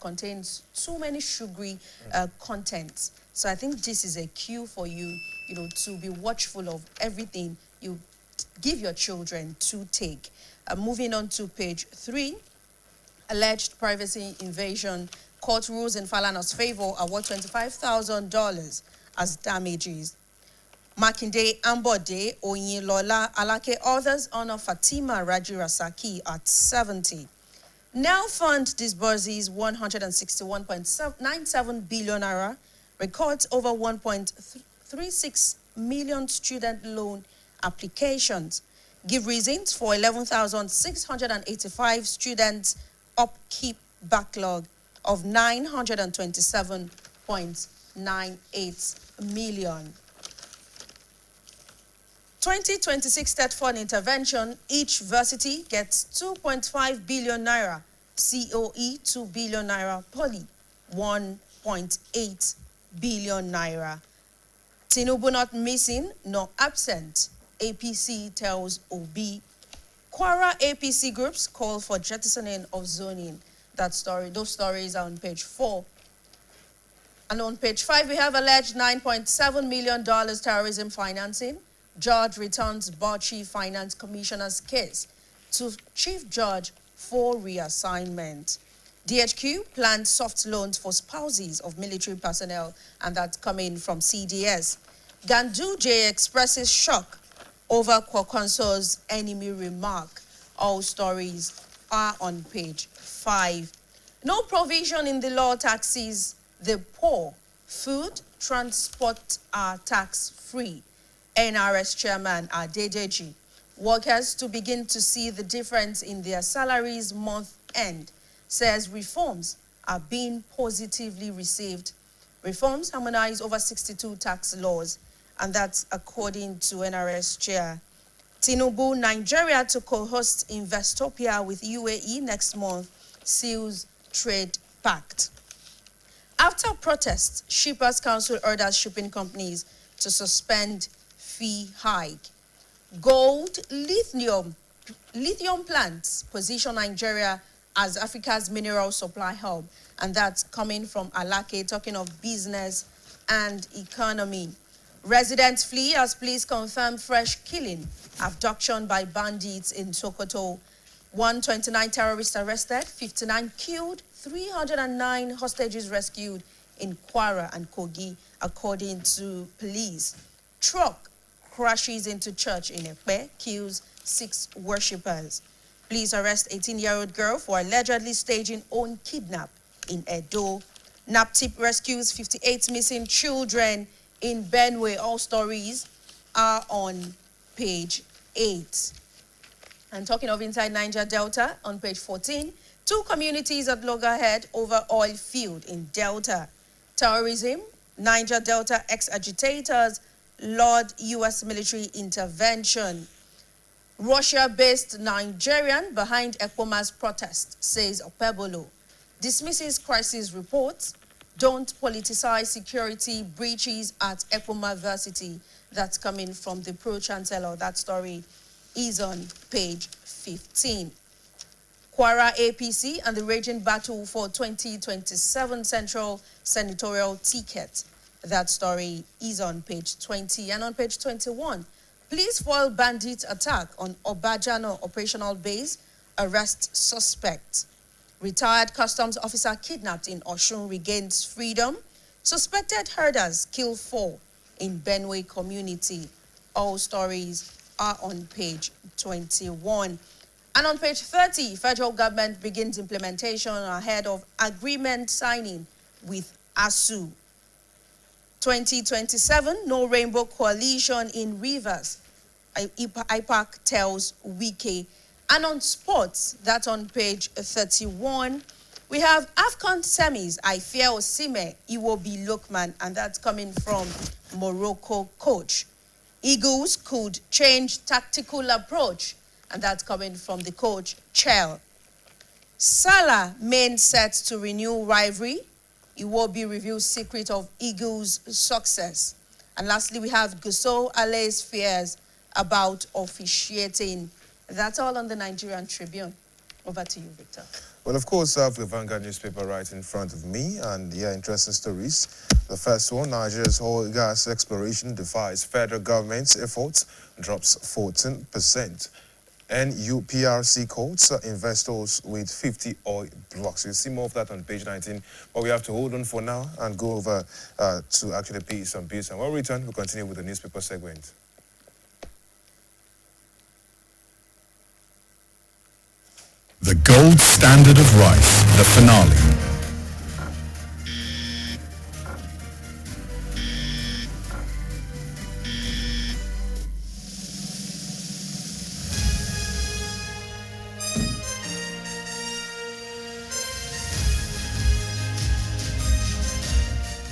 contains too many sugary contents. So I think this is a cue for you, to be watchful of everything you give your children to take. Moving on to page 3, alleged privacy invasion. Court rules in Falana's favor, award $25,000 as damages. Makinde Ambode Oyinlola Alake, others honor Fatima Raji Rasaki at 70. Now Fund disburses 161.97 billion naira, records over 1.36 million student loan applications, give reasons for 11,685 students upkeep backlog of 927.98 million. 2026 State Fund intervention, each varsity gets 2.5 billion naira, COE 2 billion naira, Poly 1.8 billion naira. Tinubu not missing nor absent, APC tells OB. Kwara APC groups call for jettisoning of zoning. That story, those stories are on page 4. And on page 5, we have alleged $9.7 million terrorism financing. Judge returns Bauchi Finance Commissioner's case to Chief Judge for reassignment. DHQ plans soft loans for spouses of military personnel, and that's coming from CDS. Ganduje expresses shock over Kwakonso's enemy remark. All stories are on page 5. No provision in the law taxes the poor. Food, transport are tax-free. NRS Chairman Adedeji. Workers to begin to see the difference in their salaries month end, says reforms are being positively received. Reforms harmonize over 62 tax laws, and that's according to NRS Chair. Tinubu, Nigeria to co-host Investopia with UAE next month, seals trade pact. After protests, Shippers Council orders shipping companies to suspend fee hike. Gold, lithium plants position Nigeria as Africa's mineral supply hub, and that's coming from Alake, talking of business and economy. Residents flee as police confirm fresh killing, abduction by bandits in Sokoto. 129 terrorists arrested, 59 killed, 309 hostages rescued in Kwara and Kogi, according to police. Truck crashes into church in Ekpe, kills 6 worshippers. Police arrest 18-year-old girl for allegedly staging own kidnap in Edo. NAPTIP rescues 58 missing children in Benue. All stories are on page 8. And talking of inside Niger Delta, on page 14, 2 communities at loggerhead over oil field in Delta. Terrorism, Niger Delta ex-agitators laud U.S. military intervention. Russia-based Nigerian behind Ekpoma's protest, says Opebolo. Dismisses crisis reports. Don't politicize security breaches at Ekpoma Varsity. That's coming from the Pro-Chancellor. That story is on page 15. Kwara APC and the raging battle for 2027 Central Senatorial ticket. That story is on page 20. And on page 21, police foil bandit attack on Obajano operational base, arrest suspect. Retired customs officer kidnapped in Oshun regains freedom. Suspected herders kill 4 in Benue community. All stories are on page 21. And on page 30, federal government begins implementation ahead of agreement signing with ASU. 2027, no rainbow coalition in Rivers, IPAC tells Wike. And on sports, that's on page 31, we have AFCON semis, Ifea Osime, Iwobi Lokman, and that's coming from Morocco coach. Eagles could change tactical approach, and that's coming from the coach, Chell. Salah main set to renew rivalry. Iwobi reveals secret of Eagles' success. And lastly, we have Gusso Ale's fears about officiating. That's all on the Nigerian Tribune. Over to you, Victor. Well, of course, I have the Vanguard newspaper right in front of me, and yeah, interesting stories. The first one, Nigeria's oil gas exploration defies federal government's efforts, drops 14%. NUPRC quotes investors with 50 oil blocks. You'll see more of that on page 19, but we have to hold on for now and go over to actually pay some bills. And when we return, we'll continue with the newspaper segment. The gold standard of rice, the finale.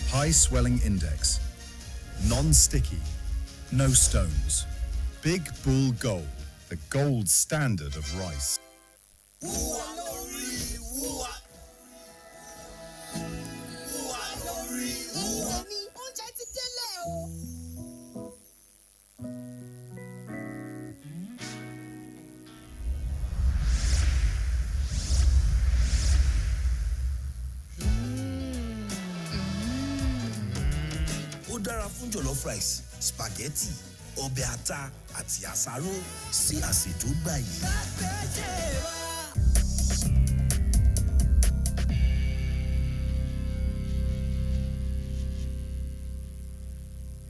High swelling index, non-sticky, no stones. Big Bull Gold, the gold standard of rice. Ó dára fún jollof rice, spaghetti, ọbẹ̀ ata àti àsáró sí àsè tó gbà yìí.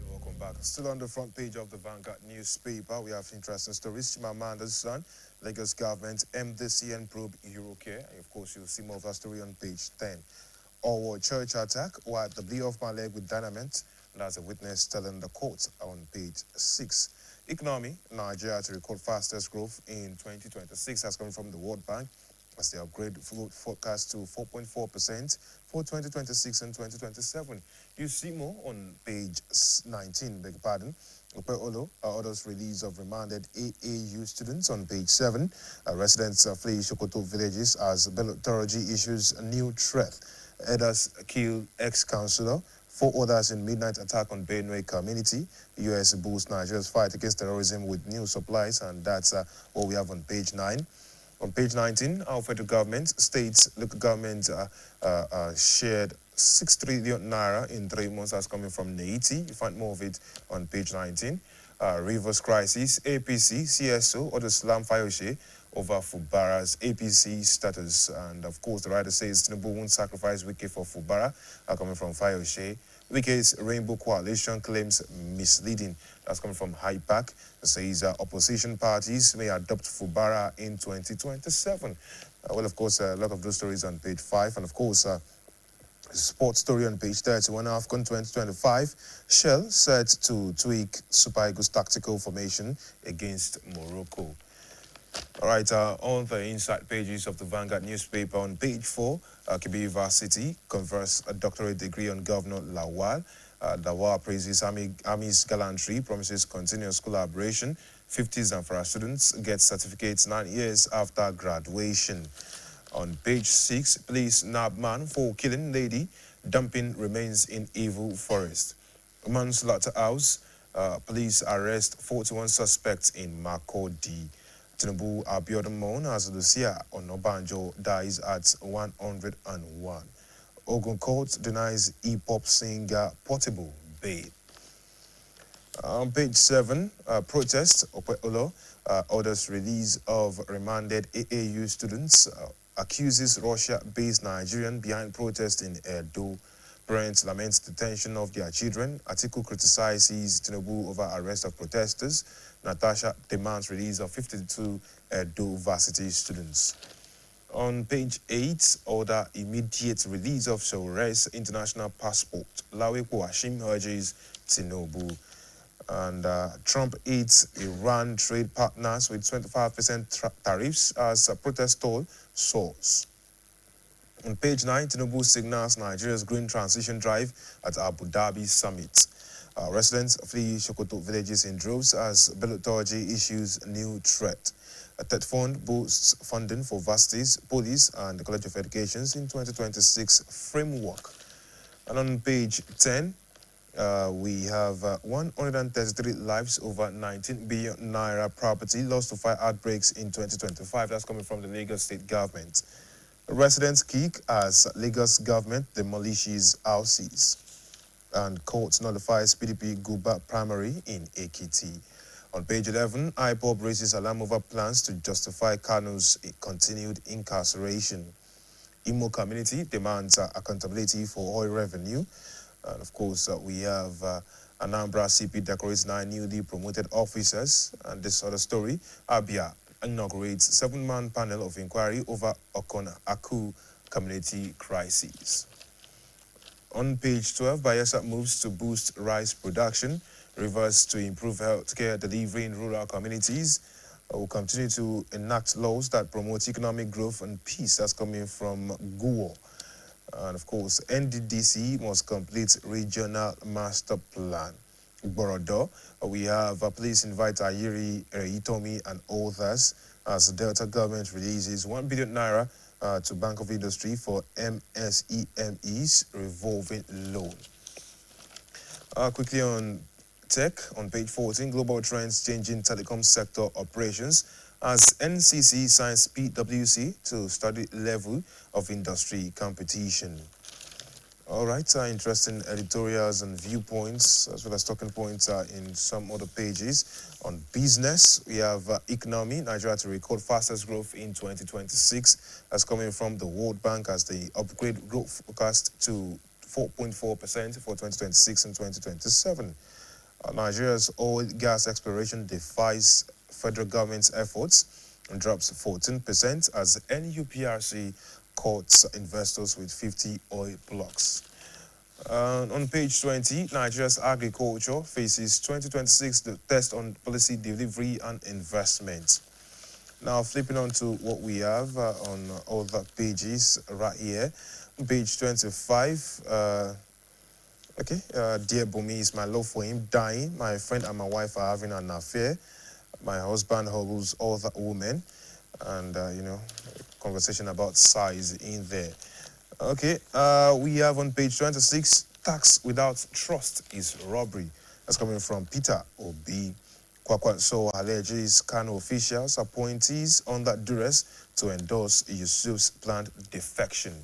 Welcome back. Still on the front page of the Vanguard newspaper, we have interesting stories. Chimamanda's son, Lagos government, MDCN probe Eurocare. And of course, you'll see more of that story on page 10. Or church attack, while the blew off my leg with dynamite. That's a witness telling the court on page 6. Economy, Nigeria to record fastest growth in 2026 has come from the World Bank as they upgrade forecast to 4.4% for 2026 and 2027. You see more on page 19, beg your pardon. Orders release of remanded AAU students on page 7. Residents flee Sokoto villages as Bello Toroji issues a new threat. Elders kill ex-councillor. 4 others in midnight attack on Benue community. U.S. boosts Nigeria's fight against terrorism with new supplies, and that's what we have on page 9. On page 19, our federal government, states, local government shared 6 trillion naira in 3 months. That's coming from Haiti. You find more of it on page 19. Rivers crisis, APC, CSO, or the Slam Fayoshe over Fubara's APC status. And of course, the writer says Tinubu won't sacrifice Wike for Fubara, coming from Fayoshe. Wike's Rainbow Coalition claims misleading. That's coming from HIPAC. It says opposition parties may adopt Fubara in 2027. Well, of course, a lot of those stories on page 5. And of course, sports story on page 31, AFCON 2025. Shell set to tweak Super Eagles tactical formation against Morocco. All right, on the inside pages of the Vanguard newspaper on page 4, Kebbi University confers a doctorate degree on Governor Lawal. Lawal praises Army's gallantry, promises continuous collaboration. 50 Zamfara students get certificates 9 years after graduation. On page 6, police nab man for killing lady, dumping remains in evil forest. Manslaughter house, police arrest 41 suspects in Makurdi. Tinubu Abiodun Mon as Lucia Onobanjo dies at 101. Ogun Court denies hip-hop singer Portable bail. On page 7, protest, Opeolo orders release of remanded AAU students, accuses Russia-based Nigerian behind protest in Edo. Parents laments detention of their children. Atiku criticizes Tinubu over arrest of protesters. Natasha demands release of 52 Edo varsity students. On page 8, order immediate release of Sore's international passport. Lawepo Hashim urges Tinubu. And Trump aids Iran trade partners with 25% tariffs as a protest toll soars. On page 9, Tinubu signals Nigeria's green transition drive at Abu Dhabi summit. Residents flee Sokoto villages in droves as Bello Toroji issues new threat. A TED fund boosts funding for varsities, police, and the College of Education's in 2026 framework. And on page 10, we have 133 lives over 19 billion naira property lost to fire outbreaks in 2025. That's coming from the Lagos state government. Residents kick as Lagos government demolishes houses. And court nullifies PDP Guba primary in Ekiti. On page 11, IPOB raises alarm over plans to justify Kanu's continued incarceration. Imo community demands accountability for oil revenue. And of course, we have Anambra CP decorates 9 newly promoted officers. And this other story, Abia inaugurates 7-man panel of inquiry over Okona Aku community crises. On page 12, Bayelsa moves to boost rice production, Rivers to improve healthcare delivery in rural communities. Will continue to enact laws that promote economic growth and peace. That's coming from Guo. And of course, NDDC must complete regional master plan. Borodo, we have police invite Ayiri, Itomi, and others as the Delta government releases 1 billion naira to Bank of Industry for MSEME's revolving loan. Quickly on tech, on page 14, global trends changing telecom sector operations as NCC signs PwC to study level of industry competition. All right, interesting editorials and viewpoints, as well as talking points in some other pages. On business, we have economy, Nigeria to record fastest growth in 2026. That's coming from the World Bank as they upgrade growth forecast to 4.4% for 2026 and 2027. Nigeria's oil gas exploration defies federal government's efforts and drops 14% as NUPRC courts investors with 50 oil blocks. On page 20, Nigeria's agriculture faces 2026 the test on policy delivery and investment. Now, flipping on to what we have on other pages right here. Page 25, dear Bumi, is my love for him dying. My friend and my wife are having an affair. My husband holds other women. And, conversation about size in there. Okay, we have on page 26, tax without trust is robbery. That's coming from Peter Obi. Kwakwanso alleges Kano officials appointees under duress to endorse Yusuf's planned defection.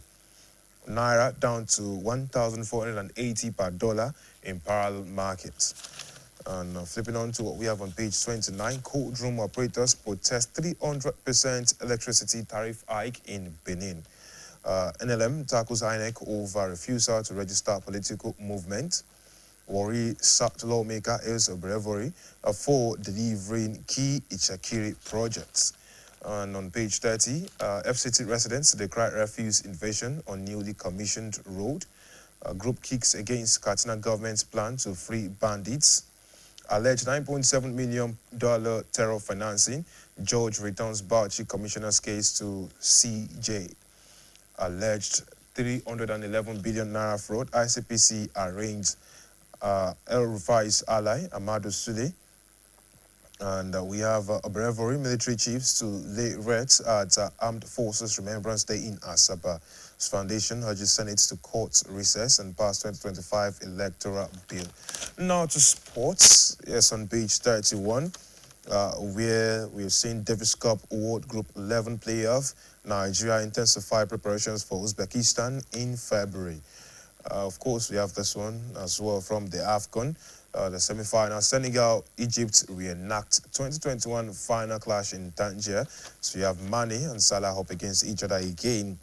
Naira down to 1,480 per dollar in parallel markets. And flipping on to what we have on page 29, cold room operators protest 300% electricity tariff hike in Benin. NLM tackles INEC over refusal to register political movement. Warri sacked lawmaker Else Brevery for delivering key Ichakiri projects. And on page 30, FCT residents decry refuse invasion on newly commissioned road. Group kicks against Katsina government's plan to free bandits. Alleged $9.7 million terror financing. George returns Bauchi commissioner's case to CJ. Alleged 311 billion naira fraud. ICPC arraigned El Rufai's ally, Amadou Sule. And we have Brevery military chiefs to lay wreaths at Armed Forces Remembrance Day in Asaba. Foundation urges Senate to court recess and pass 2025 electoral bill. Now to sports. Yes, on page 31, where we've seen Davis Cup World Group 11 playoff. Nigeria intensify preparations for Uzbekistan in February. Of course, we have this one as well from the AFCON. The semi-final, Senegal, Egypt reenact 2021 final clash in Tangier. So you have Mane and Salah up against each other again.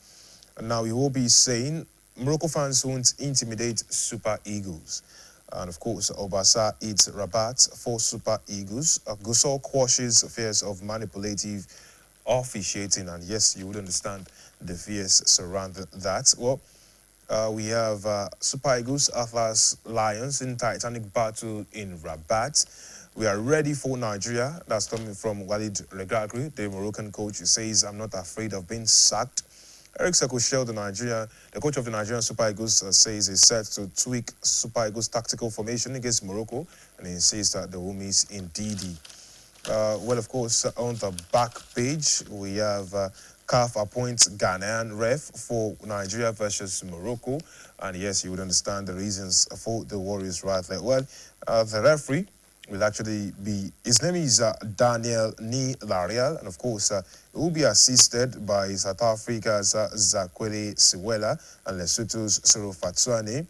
And now we will be saying Morocco fans won't intimidate Super Eagles. And of course, Obasa eats Rabat for Super Eagles. Gusau quashes fears of manipulative officiating. And yes, you would understand the fears surrounding that. Well, we have Super Eagles, Atlas Lions in Titanic battle in Rabat. We are ready for Nigeria. That's coming from Walid Regragui, the Moroccan coach, who says, I'm not afraid of being sacked. Eric Sekoshel, the coach of the Nigerian Super Eagles, says he's set to tweak Super Eagles' tactical formation against Morocco, and he says that the home is in Didi. Well, of course, on the back page, we have CAF appoints Ghanaian ref for Nigeria versus Morocco. And yes, you would understand the reasons for the Warriors right there. Well, the referee will actually be, his name is Daniel Ni Lariel, and of course, it will be assisted by South Africa's Zakwele Siwela and Lesotho's Soro Fatswane,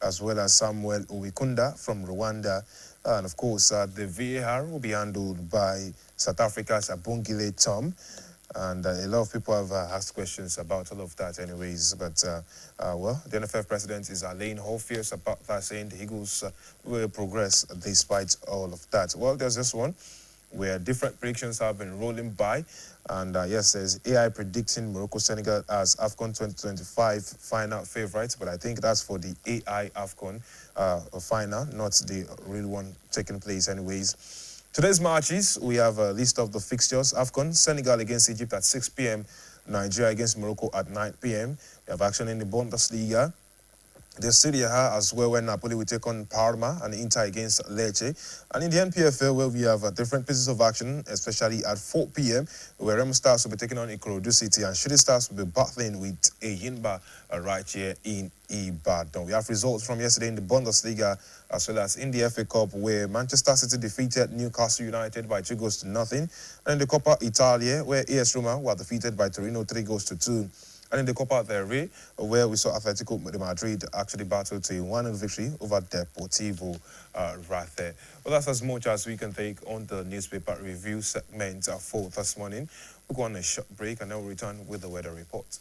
as well as Samuel Uwikunda from Rwanda. And of course, the VAR will be handled by South Africa's Abongile Tom. And a lot of people have asked questions about all of that anyways. But, well, the NFF president is laying whole fierce about that, saying the Eagles will progress despite all of that. Well, there's this one where different predictions have been rolling by. And yes, there's AI predicting Morocco-Senegal as AFCON 2025 final favorites. But I think that's for the AI AFCON final, not the real one taking place anyways. Today's matches, we have a list of the fixtures. AFCON, Senegal against Egypt at 6 p.m. Nigeria against Morocco at 9 p.m. We have action in the Bundesliga. The Serie A as well, where Napoli will take on Parma and Inter against Lecce. And in the NPFL, where we have different pieces of action, especially at 4 p.m., where Remo Stars will be taking on Ikorodu City and Shooting Stars will be battling with Eyimba right here in Ibadan. We have results from yesterday in the Bundesliga as well as in the FA Cup, where Manchester City defeated Newcastle United by 2-0. And in the Coppa Italia, where AS Roma were defeated by Torino 3-2. And in the Copa del Rey, where we saw Atletico Madrid actually battle to a 1-0 victory over Deportivo right there. Well, that's as much as we can take on the newspaper review segment for this morning. We'll go on a short break and then we'll return with the weather report.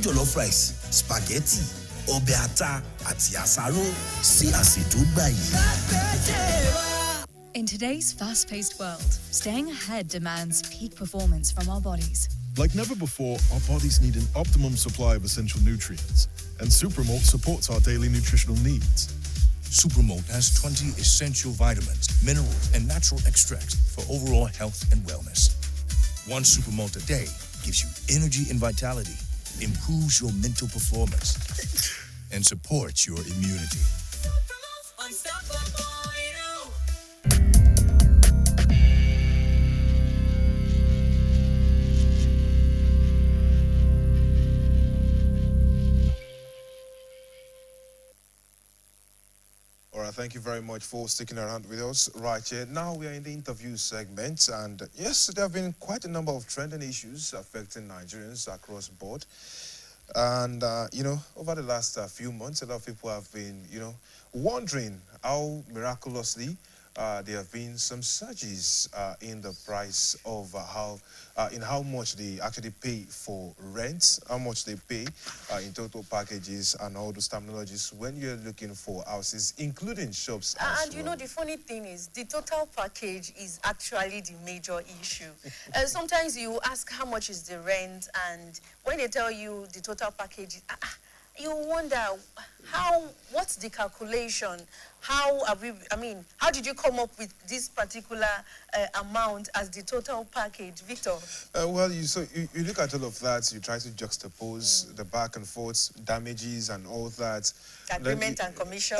jollof rice, spaghetti, ọbẹ̀ ata àti àsáró sí àsè tó gbà yìí. In today's fast-paced world, staying ahead demands peak performance from our bodies. Like never before, our bodies need an optimum supply of essential nutrients, and Supermalt supports our daily nutritional needs. Supermalt has 20 essential vitamins, minerals, and natural extracts for overall health and wellness. One Supermalt a day gives you energy and vitality, improves your mental performance, and supports your immunity. All right, thank you very much for sticking around with us right here. Now we are in the interview segment, and yes, there have been quite a number of trending issues affecting Nigerians across the board. And, over the last few months, a lot of people have been, wondering how miraculously there have been some surges in the price of how much they actually pay for rent, how much they pay in total packages and all those terminologies when you're looking for houses, including shops as well. The funny thing is, the total package is actually the major issue. Sometimes you ask how much is the rent, and when they tell you the total package, you wonder what's the calculation? How did you come up with this particular amount as the total package, Victor? You look at all of that, you try to juxtapose the back and forth, damages and all that. Agreement and commission.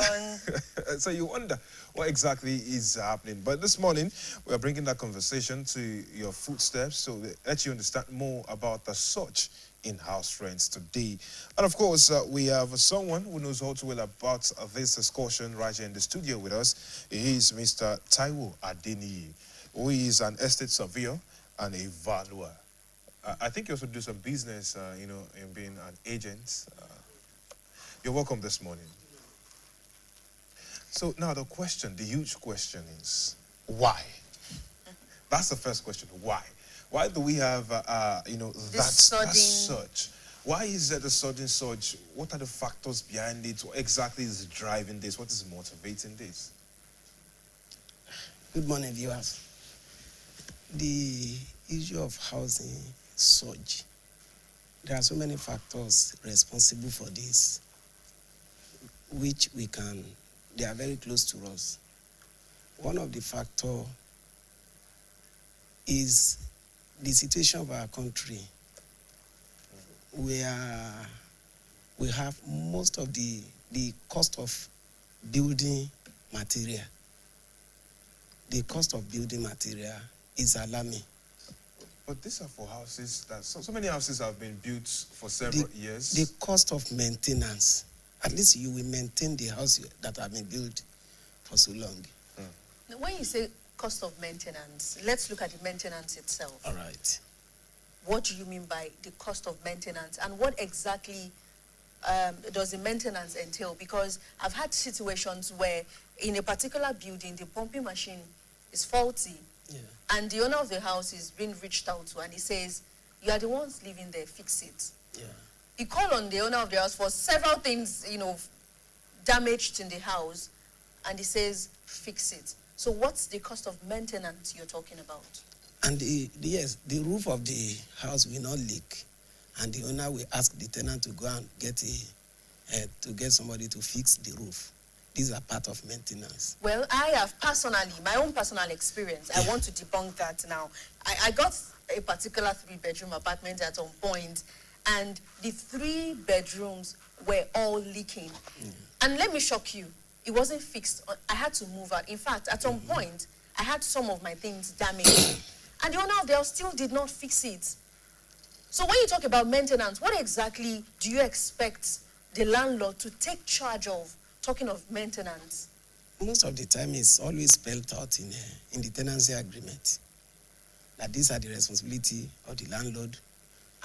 So you wonder what exactly is happening. But this morning, we are bringing that conversation to your footsteps so that you understand more about the surge in house rents today. And of course, we have someone who knows all too well about this discussion right here in the studio with us. He is Mr. Taiwo Adeniyi, who is an estate surveyor and a valuer. I think you also do some business, in being an agent. You're welcome this morning. So now the huge question is, why? That's the first question, why? Why do we have, that surge? Why is there the sudden surge? What are the factors behind it? What exactly is driving this? What is motivating this? Good morning, viewers. The issue of housing surge, there are so many factors responsible for this, which they are very close to us. One of the factors is the situation of our country, where we have most of the cost of building material. The cost of building material is alarming. But these are for houses that so many houses have been built for several years. The cost of maintenance, at least you will maintain the house that have been built for so long. When you say cost of maintenance, let's look at the maintenance itself. All right. What do you mean by the cost of maintenance, and what exactly does the maintenance entail? Because I've had situations where in a particular building, the pumping machine is faulty, and the owner of the house is being reached out to, and he says, you are the ones living there, fix it. You call on the owner of the house for several things, damaged in the house, and he says, fix it. So what's the cost of maintenance you're talking about? And the roof of the house will not leak, and the owner will ask the tenant to go and get somebody to fix the roof. These are part of maintenance. Well, I have my own personal experience. I want to debunk that now. I got a particular 3-bedroom apartment at some point, and the 3 bedrooms were all leaking. And let me shock you, it wasn't fixed. I had to move out. In fact, at some point, I had some of my things damaged. And the owner of the house still did not fix it. So when you talk about maintenance, what exactly do you expect the landlord to take charge of, talking of maintenance? Most of the time, it's always spelled out in the tenancy agreement that these are the responsibility of the landlord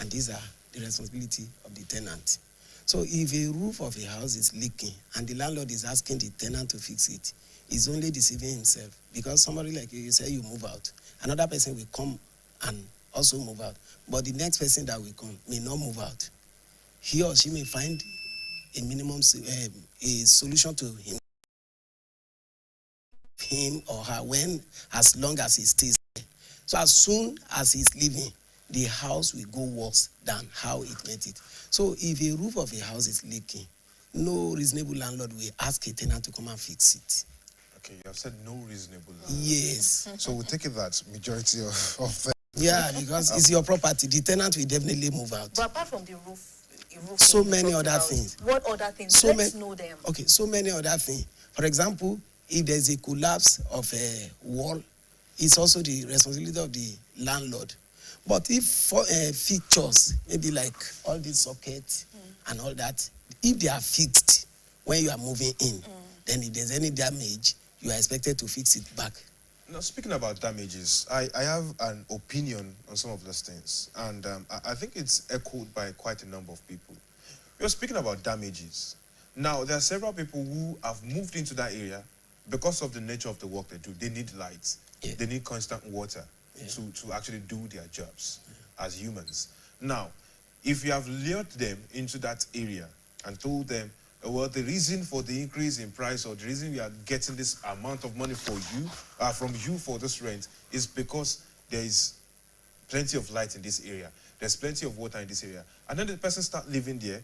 and these are the responsibility of the tenant. So if a roof of a house is leaking and the landlord is asking the tenant to fix it, he's only deceiving himself, because somebody like you say you move out, another person will come and also move out, but the next person that will come may not move out. he or she may find a minimum a solution to him or her as long as he stays there. So as soon as he's leaving, the house will go worse than how it met it. So if a roof of a house is leaking, no reasonable landlord will ask a tenant to come and fix it. Okay, you have said no reasonable. Yes. So we take it that majority of them. Yeah, because it's your property. The tenant will definitely move out. But apart from the roof so thing many you other talked about, things. What other things? Let's know them. Okay, so many other things. For example, if there's a collapse of a wall, it's also the responsibility of the landlord. But if fixtures, maybe like all these sockets and all that, if they are fixed when you are moving in, then if there's any damage, you are expected to fix it back. Now, speaking about damages, I have an opinion on some of those things, and I think it's echoed by quite a number of people. You're speaking about damages. Now, there are several people who have moved into that area because of the nature of the work they do. They need lights. Yeah. They need constant water to actually do their jobs as humans. Now, if you have lured them into that area and told them, well, the reason for the increase in price or the reason we are getting this amount of money for you, from you for this rent is because there is plenty of light in this area. There's plenty of water in this area. And then the person starts living there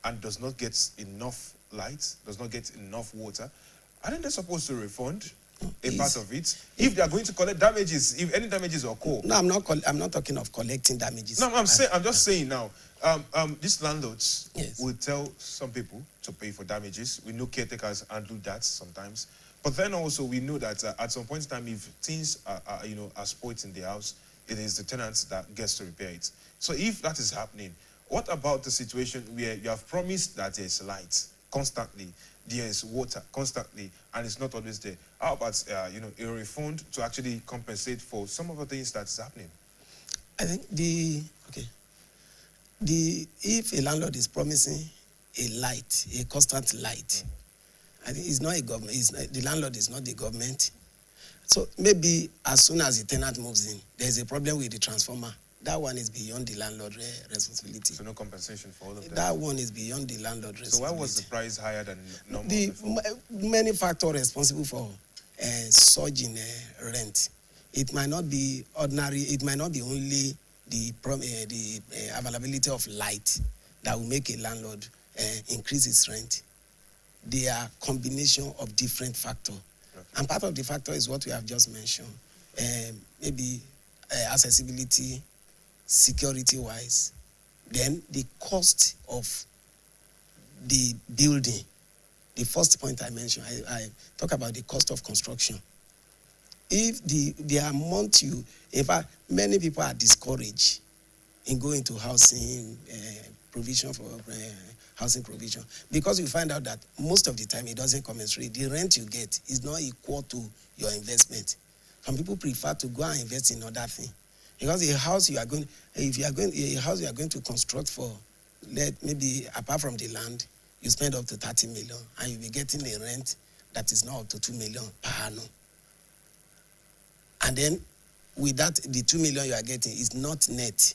and does not get enough light, does not get enough water. Are they supposed to refund a part of it? If they are going to collect damages, if any damages occur. No, I'm not talking of collecting damages. No, I'm just saying now. These landlords will tell some people to pay for damages. We know caretakers handle that sometimes, but then also we know that at some point in time, if things are spoiled in the house, it is the tenants that gets to repair it. So if that is happening, what about the situation where you have promised that there is light constantly, there is water constantly, and it's not always there? How about a refund to actually compensate for some of the things that's happening? I think if a landlord is promising a constant light, I think it's not a government. The landlord is not the government. So maybe as soon as the tenant moves in, there's a problem with the transformer. That one is beyond the landlord responsibility. So no compensation for all of that? That one is beyond the landlord responsibility. So why was the price higher than normal? Many factors responsible for surge in rent. It might not be ordinary. It might not be only the availability of light that will make a landlord increase its rent. They are combination of different factors. Okay. And part of the factor is what we have just mentioned. Maybe accessibility, security-wise. Then the cost of the building. The first point I mentioned, I talk about the cost of construction. If the amount in fact, many people are discouraged in going to housing provision for housing provision because you find out that most of the time it doesn't commensurate. The rent you get is not equal to your investment. Some people prefer to go and invest in other things because a house you are going to construct for, maybe apart from the land, you spend up to 30 million and you'll be getting a rent that is not up to 2 million per annum. And then with that, the 2 million you are getting is not net.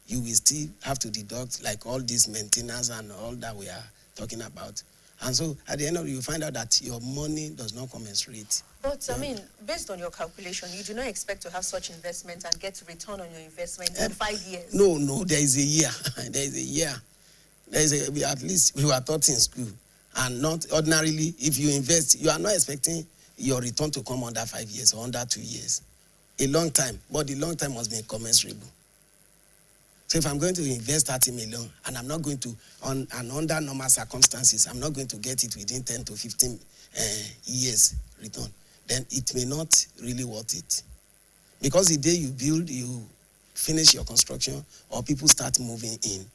You will still have to deduct like all this maintenance and all that we are talking about. And so at the end of it, you find out that your money does not commensurate. But I mean, based on your calculation, you do not expect to have such investment and get return on your investment in 5 years. No, there is a year. There is a year. At least we were taught in school. And not ordinarily, if you invest, you are not expecting your return to come under 5 years or under 2 years. A long time, but the long time must be commensurable. So if I'm going to invest 30 million and I'm not going to, under normal circumstances, I'm not going to get it within 10 to 15 years return, then it may not really worth it. Because the day you build, you finish your construction or people start moving in,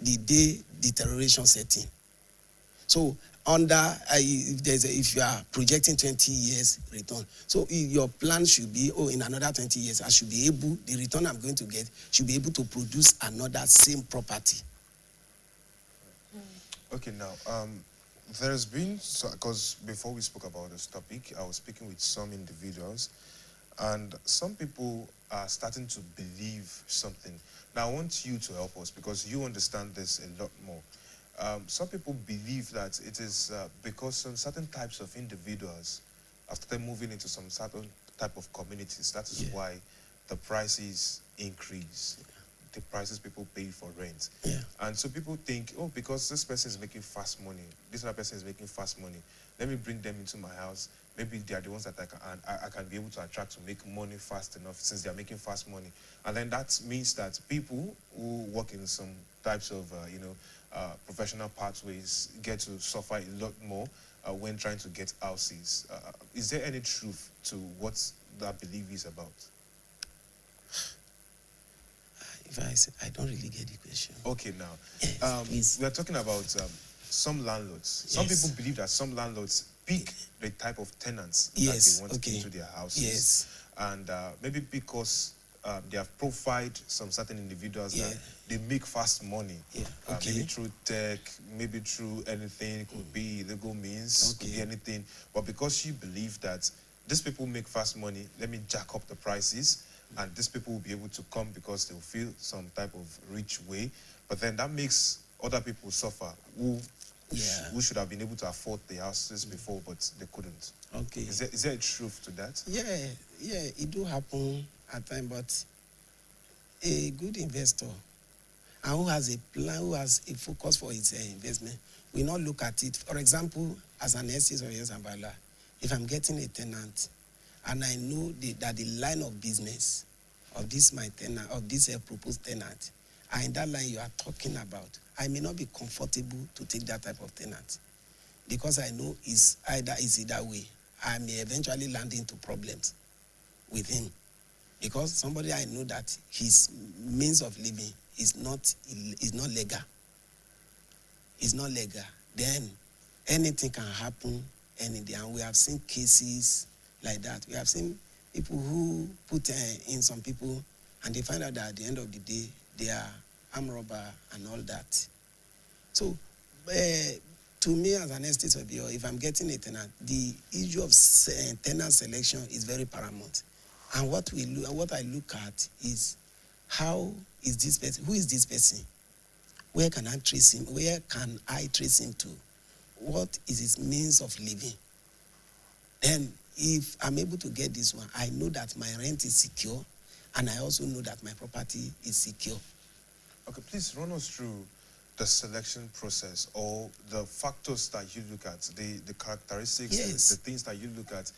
the day deterioration sets in. So if you are projecting 20 years return, so your plan should be, in another 20 years, I should be able, the return I'm going to get should be able to produce another same property. Okay, now, there's been, because before we spoke about this topic, I was speaking with some individuals, and some people are starting to believe something. Now, I want you to help us because you understand this a lot more. some people believe that it is because some certain types of individuals have started moving into some certain type of communities. That is why the prices increase. The prices people pay for rent. And so people think, oh, because this person is making fast money, this other person is making fast money, let me bring them into my house. Maybe they are the ones that I can be able to attract to make money fast enough since they are making fast money. And then that means that people who work in some types of, professional pathways get to suffer a lot more when trying to get houses. Is there any truth to what that belief is about? I don't really get the question. Okay, now, we are talking about some landlords. Some people believe that some landlords pick the type of tenants that they want into their houses. And maybe because they have profiled some certain individuals that they make fast money. Maybe through tech, maybe through anything. It could be illegal means, could be anything. But because you believe that these people make fast money, let me jack up the prices. And these people will be able to come because they'll feel some type of rich way. But then that makes other people suffer who should have been able to afford the houses before, but they couldn't. Okay. Is there a truth to that? Yeah, it do happen at times, but a good investor and who has a plan, who has a focus for his investment, will not look at it. For example, as an estate or yes, if I'm getting a tenant, and I know that the line of business of this my tenant, of this proposed tenant, and in that line you are talking about, I may not be comfortable to take that type of tenant because I know it's either way. I may eventually land into problems with him because somebody I know that his means of living is not legal. It's not legal. Then anything can happen any day, and we have seen cases like that. We have seen people who put in some people and they find out that at the end of the day, they are armed robber and all that. So, to me as an estate surveyor, if I'm getting a tenant, the issue of tenant selection is very paramount. And what I look at is how is this person, who is this person? Where can I trace him? Where can I trace him to? What is his means of living? Then if I'm able to get this one, I know that my rent is secure, and I also know that my property is secure. Okay, please run us through the selection process or the factors that you look at, the characteristics, the things that you look at,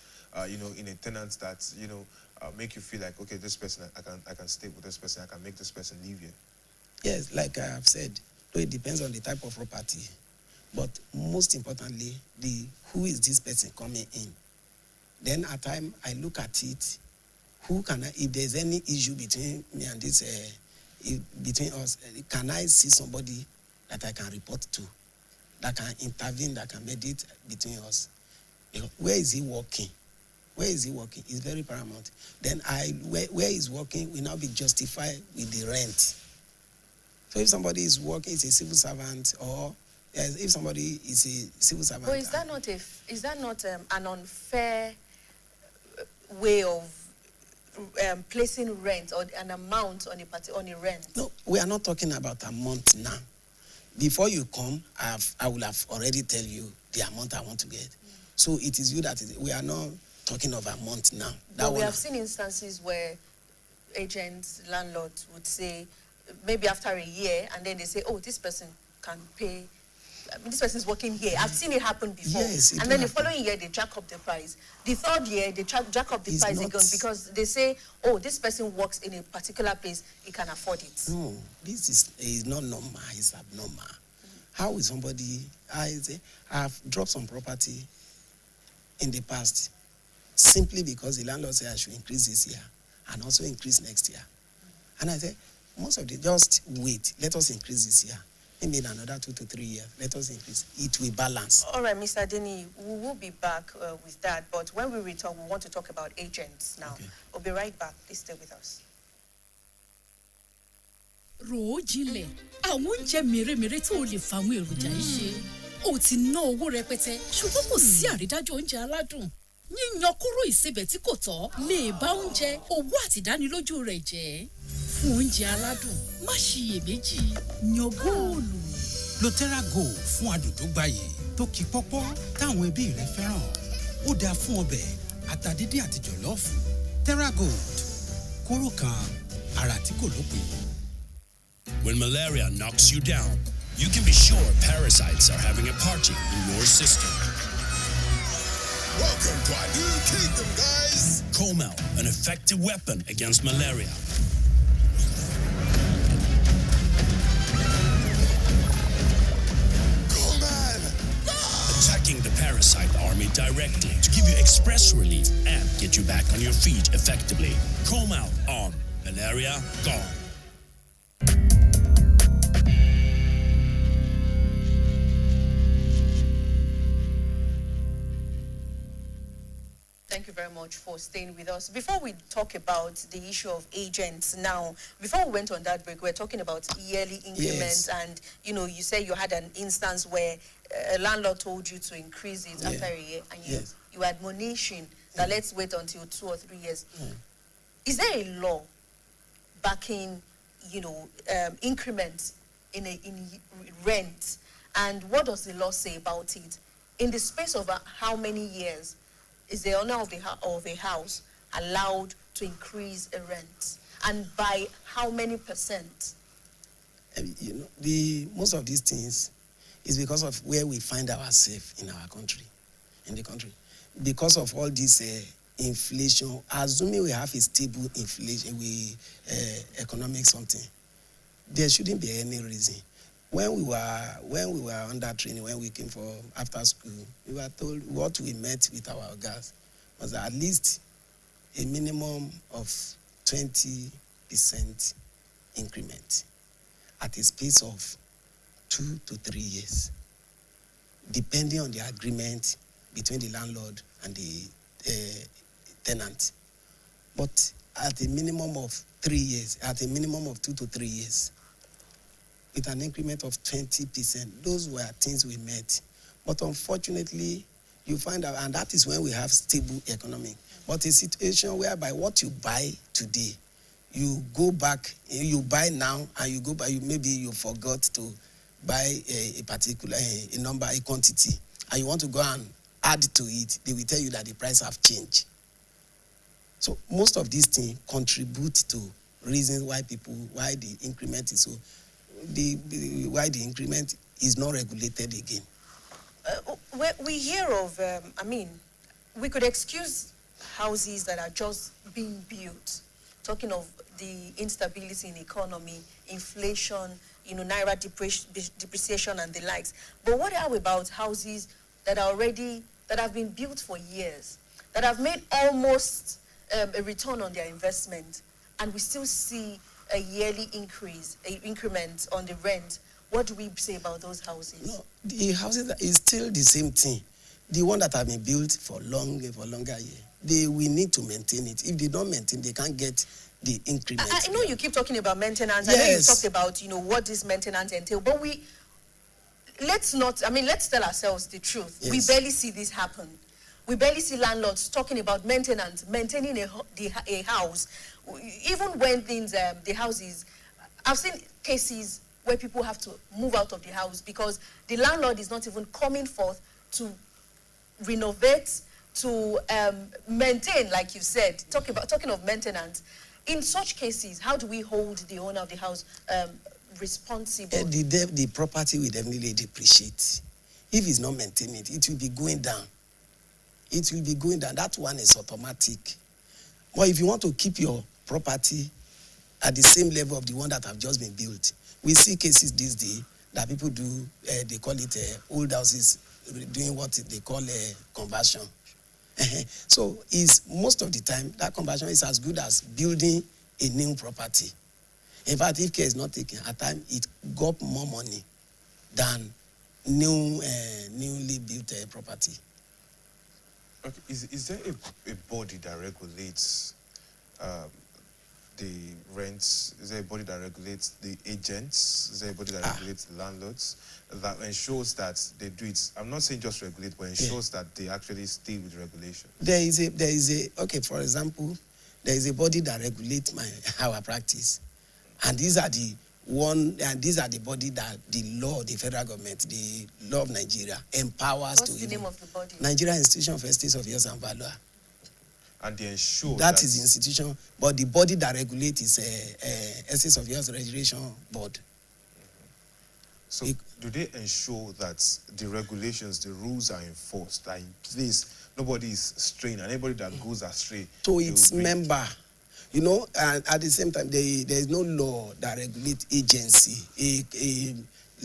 in a tenant that, make you feel like, okay, this person, I can stay with this person, I can make this person live here. Yes, like I have said, it depends on the type of property. But most importantly, who is this person coming in? Then at time I look at it, if there's any issue between me and this, between us, can I see somebody that I can report to, that can intervene, that can mediate between us? Where is he working? Where is he working? It's very paramount. Then where he's working will now be justified with the rent. So if somebody is working, is a civil servant, or if somebody is a civil servant. But is that not an unfair way of placing rent or an amount on a rent? No, we are not talking about amount now. Before you come, I will have already tell you the amount I want to get. So it is you we are not talking of amount now. But we have seen instances where agents, landlords would say, maybe after a year, and then they say, oh, this person can pay. This person is working here. I've seen it happen before. Yes, and then the following year, they jack up the price. The third year, they jack up the price again because they say, oh, this person works in a particular place. He can afford it. No, this is not normal. It's abnormal. How is somebody, I've dropped some property in the past simply because the landlord said I should increase this year and also increase next year. And I said, just wait. Let us increase this year. Maybe in another 2 to 3 years, let us increase. It will balance. All right, Mr. Denny, we will be back with that. But when we return, we want to talk about agents now. Okay. We'll be right back. Please stay with us. Rojile, àwọn oúnjẹ mèremère tó lè fàwọn èròjà yìí ṣe. Ó ti ná owó rẹpẹtẹ, ṣùgbọ́n kò sí àrídájú oúnjẹ aládùn. Yíyan kúrò ìsebẹ̀ tí kò tọ́ lè bá oúnjẹ, owó àti ìdánilójú rẹ̀ jẹ́. Fún oúnjẹ aládùn, má ṣiyèméjì, yan góòlù. Lo Terra Gold fún adùn tó gbayì tó kì pọ́pọ́ táwọn ẹbí rẹ fẹ́ràn. Ó dáa fún ọbẹ̀ àtàdídé àti jọ̀lọ́ọ̀fù. Terra Gold kóró kan ara tí kò lópin. When malaria knocks you down, you can be sure parasites are having a party in your system. Welcome to our new kingdom, guys. Comel, an effective weapon against malaria. Attacking the parasite army directly to give you express relief and get you back on your feet effectively. Comel on. Malaria gone. Thank you very much for staying with us. Before we talk about the issue of agents now, before we went on that break, we're talking about yearly increments. Yes. And, you say you had an instance where a landlord told you to increase it after a year, and you admonition that let's wait until 2 or 3 years. Is there a law backing, increments in rent? And what does the law say about it? In the space of how many years is the owner of a house allowed to increase a rent, and by how many percent? Most of these things is because of where we find ourselves in our country, because of all this inflation. Assuming we have a stable inflation, economic something, there shouldn't be any reason. When we were under training, when we came for after school, we were told what we met with our guys was at least a minimum of 20% increment at a space of 2 to 3 years, depending on the agreement between the landlord and the tenant. But at a minimum of 3 years, at a minimum of 2 to 3 years, with an increment of 20%. Those were things we met. But unfortunately, you find out, and that is when we have stable economy. But a situation whereby what you buy today, you go back, you buy now, and you go back, maybe you forgot to buy a particular a number, a quantity, and you want to go and add to it, they will tell you that the price have changed. So most of these things contribute to reasons why the increment is so, why the increment is not regulated again. We hear of, we could excuse houses that are just being built, talking of the instability in the economy, inflation, naira depreciation and the likes. But what about houses that have been built for years, that have made almost a return on their investment, and we still see a yearly increment on the rent? What do we say about those houses? No, the houses is still the same thing. The one that have been built for longer year, we need to maintain it. If they don't maintain, they can't get the increment. I know you keep talking about maintenance. Yes. I know you talked about, what this maintenance entails, but let's tell ourselves the truth. Yes. We barely see this happen. We barely see landlords talking about maintaining a house. Even when the houses, I've seen cases where people have to move out of the house because the landlord is not even coming forth to renovate, to maintain, like you said, talking of maintenance. In such cases, how do we hold the owner of the house responsible? The property will definitely depreciate. If it's not maintained, it will be going down. It will be going down. That one is automatic. But if you want to keep your property at the same level of the one that have just been built, we see cases this day that people do, they call it old houses, doing what they call conversion. So most of the time, that conversion is as good as building a new property. In fact, if care is not taken, at times it got more money than newly built property. Okay, is there a body that regulates the rents? Is there a body that regulates the agents? Is there a body that regulates the landlords that ensures that they do it? I'm not saying just regulate, but ensures that they actually stay with regulation. For example, there is a body that regulates our practice, and these are the and these are the body that the law, the federal government, the law of Nigeria empowers. What's the name of the body? Nigeria Institution for Estates of Years and Value. And they ensure that is the institution, but the body that regulates is Estates of Years Regulation Board. So do they ensure that the regulations, the rules are enforced, are in place? Nobody is straying, and anybody that goes astray. So its member, you know, and at the same time, there is no law that regulates agency.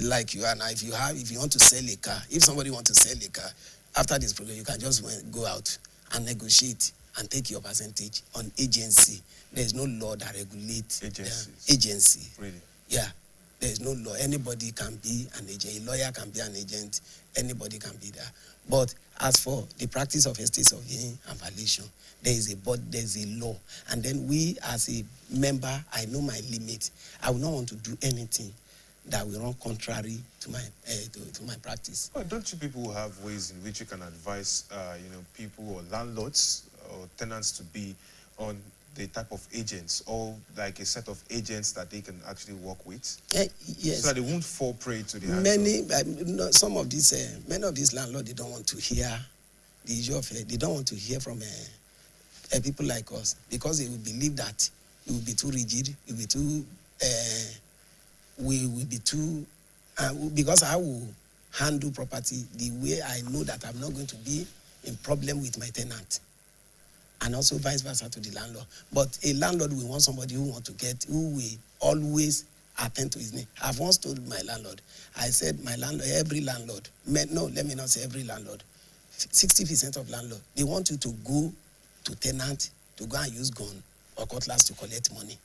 Like you and I, if you want to sell a car, if somebody wants to sell a car, after this program, you can just go out and negotiate and take your percentage on agency. There is no law that regulates agency. Really? Yeah. There is no law. Anybody can be an agent. A lawyer can be an agent. Anybody can be there. But as for the practice of estates of gain and valuation, there is a law. And then we, as a member, I know my limit. I will not want to do anything that will run contrary to my practice. Well, don't you people have ways in which you can advise, people or landlords or tenants to be on the type of agents, or like a set of agents that they can actually work with? Yes. So that they won't fall prey to the hands many of these landlords, they don't want to hear the issue of they don't want to hear from people like us, because they will believe that it will be too rigid, it will be too we will be too because I will handle property the way I know that I'm not going to be in problem with my tenant. And also vice versa to the landlord. But a landlord will want somebody who will always attend to his need. I've once told my landlord, I said, every landlord, let me not say every landlord, 60% of landlord, they want you to go to tenant to go and use gun or cutlass to collect money.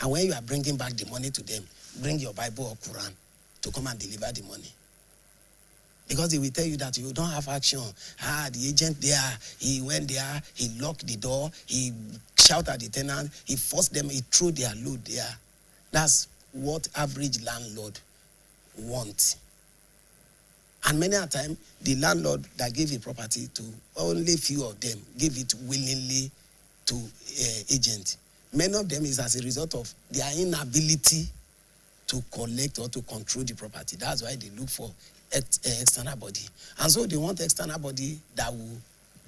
And when you are bringing back the money to them, bring your Bible or Quran to come and deliver the money. Because they will tell you that you don't have action. The agent there, he went there, he locked the door, he shouted at the tenant, he forced them, he threw their load there. That's what average landlord wants. And many a time, the landlord that gave a property to, only few of them gave it willingly to agent. Many of them is as a result of their inability to collect or to control the property. That's why they look for external body. And so they want external body that will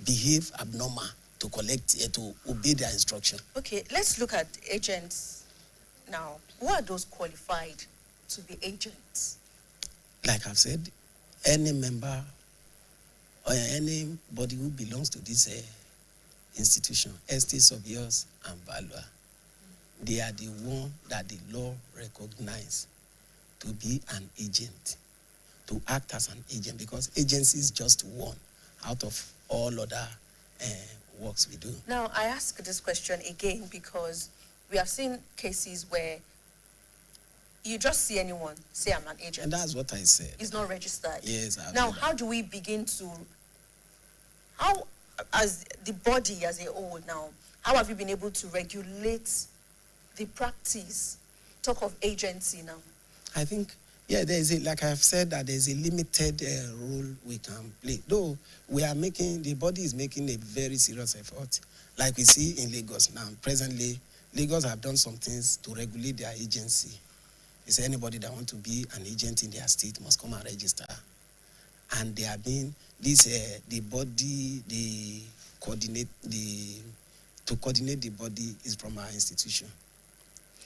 behave abnormal to collect, to obey their instruction. Okay, let's look at agents now. Who are those qualified to be agents? Like I've said, any member or anybody who belongs to this institution, estates of yours and value, they are the one that the law recognizes to be an agent, to act as an agent, because agency is just one out of all other works we do. Now, I ask this question again because we have seen cases where you just see anyone say I'm an agent. And that's what I said. It's not registered. Yes. Now, how do we begin to, as the body as a whole now, how have you been able to regulate the practice, talk of agency now? I think, like I've said, that there's a limited role we can play. Though the body is making a very serious effort. Like we see in Lagos now, presently, Lagos have done some things to regulate their agency. They say anybody that wants to be an agent in their state must come and register. And they have been, the body, to coordinate the body is from our institution.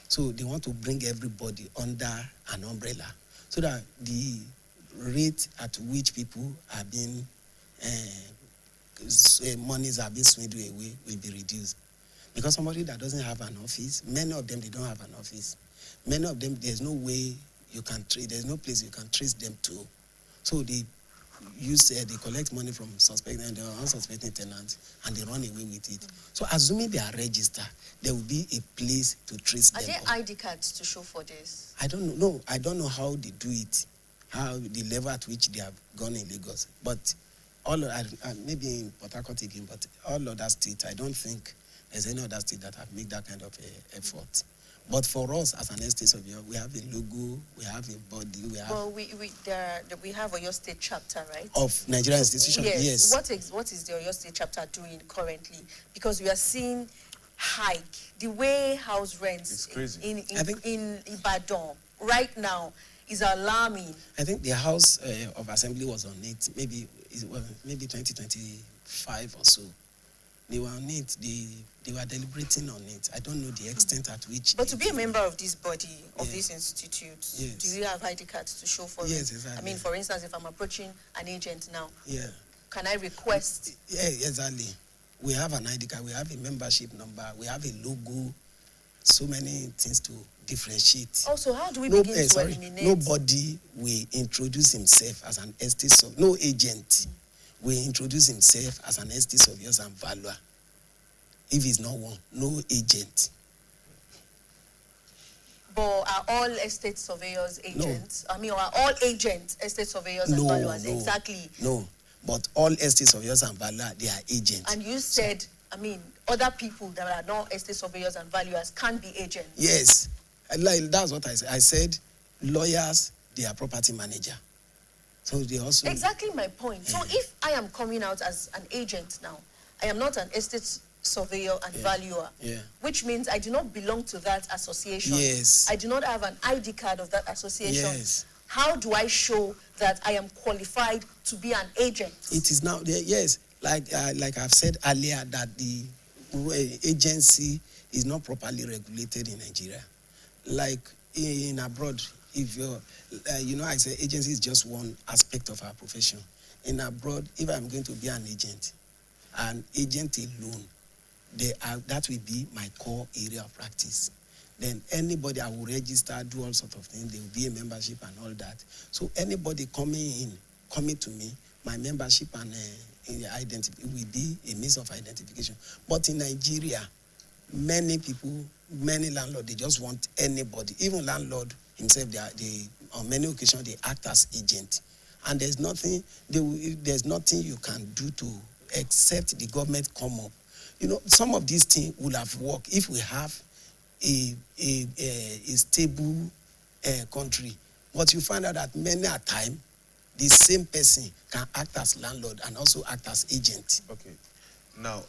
So they want to bring everybody under an umbrella so that the rate at which people are being, monies are being swindled away will be reduced. Because somebody that doesn't have an office, many of them, they don't have an office. Many of them, there's no way you can there's no place you can trace them to. So they they collect money from suspected and unsuspecting tenants and they run away with it. So assuming they are registered, there will be a place to trace them. Are there ID cards to show for this? I don't know. No, I don't know how they do it, how the level at which they have gone in Lagos. But maybe in Port Harcourt again, but all other states, I don't think there's any other state that have made that kind of effort. But for us, as an estate surveyor, we have a logo, we have a body, we have... Well, we have a Oyo State chapter, right? Of Nigerian institution, yes. What is the Oyo State chapter doing currently? Because we are seeing hike, the way house rents It's crazy. in Ibadan right now is alarming. I think the House of Assembly was on it, maybe 2025 or so. They were on it, they were deliberating on it. I don't know the extent at which. But to be a member of this body, of this institute, yes. do you have ID cards to show for it? Yes, exactly. I mean, for instance, if I'm approaching an agent now, can I request? Yeah, exactly. We have an ID card, we have a membership number, we have a logo, so many things to differentiate. Also, how do we begin to eliminate? Nobody will introduce himself as an estate surveyor. No agent will introduce himself as an estate surveyor and valuer. If he's not one, no agent. But are all estate surveyors agents? No. I mean, are all agents estate surveyors and valuers? No, exactly. No, but all estate surveyors and valuers, they are agents. And you said, I mean, other people that are not estate surveyors and valuers can be agents. Yes, that's what I said. I said lawyers, they are property manager. So they also... Exactly my point. So if I am coming out as an agent now, I am not an estate surveyor and valuer, which means I do not belong to that association. Yes. I do not have an ID card of that association. Yes. How do I show that I am qualified to be an agent? It is now, yes, like I've said earlier, that the agency is not properly regulated in Nigeria. Like in abroad, if you're, I say agency is just one aspect of our profession. In abroad, if I'm going to be an agent alone, that will be my core area of practice. Then anybody I will register, do all sorts of things. There will be a membership and all that. So anybody coming to me, my membership and identity will be a means of identification. But in Nigeria, many people, many landlords, they just want anybody. Even landlord himself, they on many occasions they act as agent, and there's nothing you can do to except the government come up. Some of these things would have worked if we have a stable country. But you find out that many a time, the same person can act as landlord and also act as agent. Okay. Now,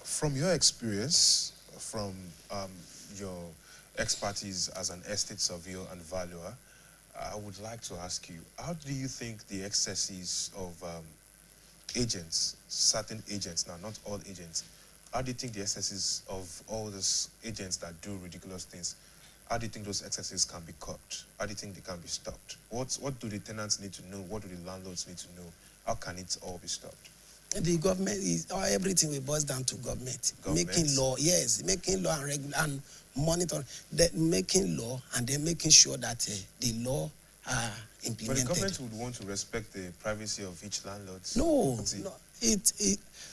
from your experience, from your expertise as an estate surveyor and valuer, I would like to ask you, how do you think the excesses of agents, certain agents, now not all agents, how do you think the excesses of all those agents that do ridiculous things, how do you think those excesses can be cut? How do you think they can be stopped? What do the tenants need to know? What do the landlords need to know? How can it all be stopped? The government everything will boil down to government. Making law, yes, making law and monitor, making law and then making sure that the law are implemented. But the government would want to respect the privacy of each landlord. No.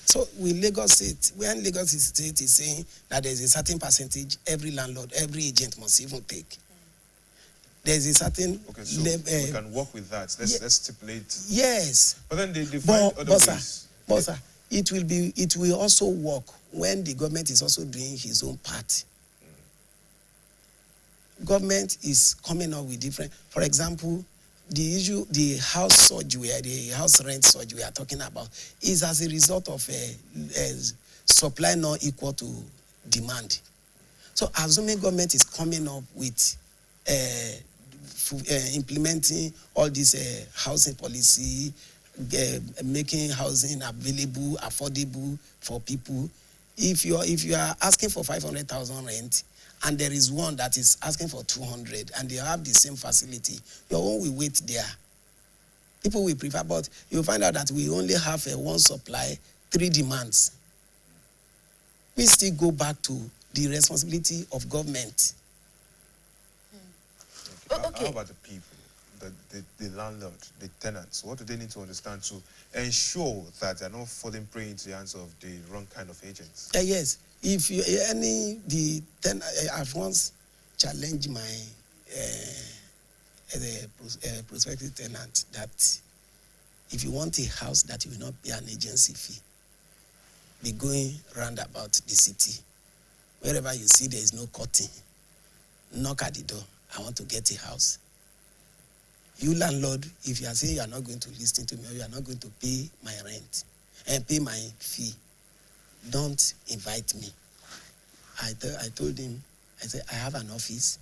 So with Lagos State, when Lagos State is saying that there's a certain percentage every landlord, every agent must even take. There's a certain... Okay, so we can work with that. Let's stipulate... Yes. But then they find other ways. But sir, it will also work when the government is also doing his own part. Government is coming up with different... For example, the house surge the house rent surge we are talking about is as a result of supply not equal to demand. So assuming government is coming up with implementing all this housing policy, making housing available, affordable for people. If you are asking for 500,000 rent, and there is one that is asking for 200, and they have the same facility, your own will wait there. People will prefer, but you'll find out that we only have one supply, 3 demands. We still go back to the responsibility of government. Okay. How about the people, the landlord, the tenants? What do they need to understand to ensure that they're not falling prey into the hands of the wrong kind of agents? Yes. If you I've once challenged my prospective tenant that if you want a house that will not be an agency fee, be going round about the city. Wherever you see there is no curtain, knock at the door. I want to get a house. You landlord, if you are saying you are not going to listen to me or you are not going to pay my rent and pay my fee, don't invite me. I told him, I said, I have an office,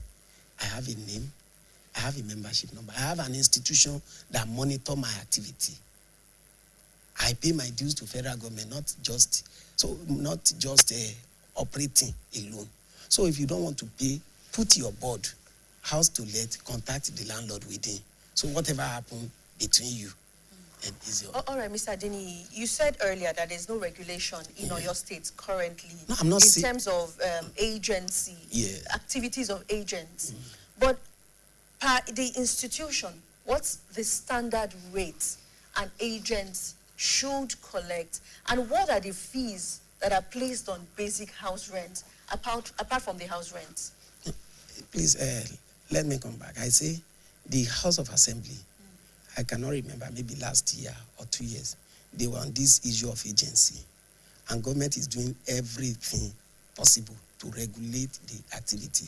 I have a name, I have a membership number, I have an institution that monitor my activity. I pay my dues to federal government, not just operating alone. So if you don't want to pay, put your board, house to let, contact the landlord within. So whatever happens between you, and is your... All right, Mr. Adeni, you said earlier that there's no regulation in Oyo State currently in terms of agency, activities of agents. But per the institution, what's the standard rate an agent should collect? And what are the fees that are placed on basic house rent, apart from the house rent? Please, let me come back. I say the House of Assembly, I cannot remember, maybe last year or 2 years, they were on this issue of agency. And government is doing everything possible to regulate the activity.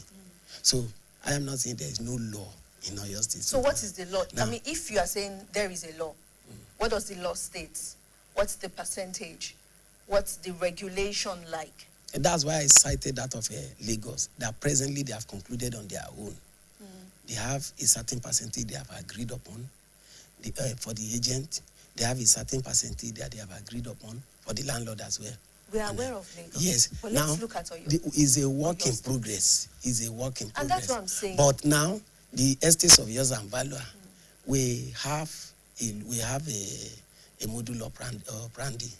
So I am not saying there is no law in Oyo State. So what is the law? Now, I mean, if you are saying there is a law, what does the law state? What's the percentage? What's the regulation like? And that's why I cited that of Lagos, that presently they have concluded on their own. They have a certain percentage they have agreed upon for the agent. They have a certain percentage that they have agreed upon for the landlord as well. We are aware of Lagos. Yes. But let's look at Oyo. It's a work in progress. It's a work in progress. And that's what I'm saying. But now, the estates of Yoza and Valua, we have a modular brandy.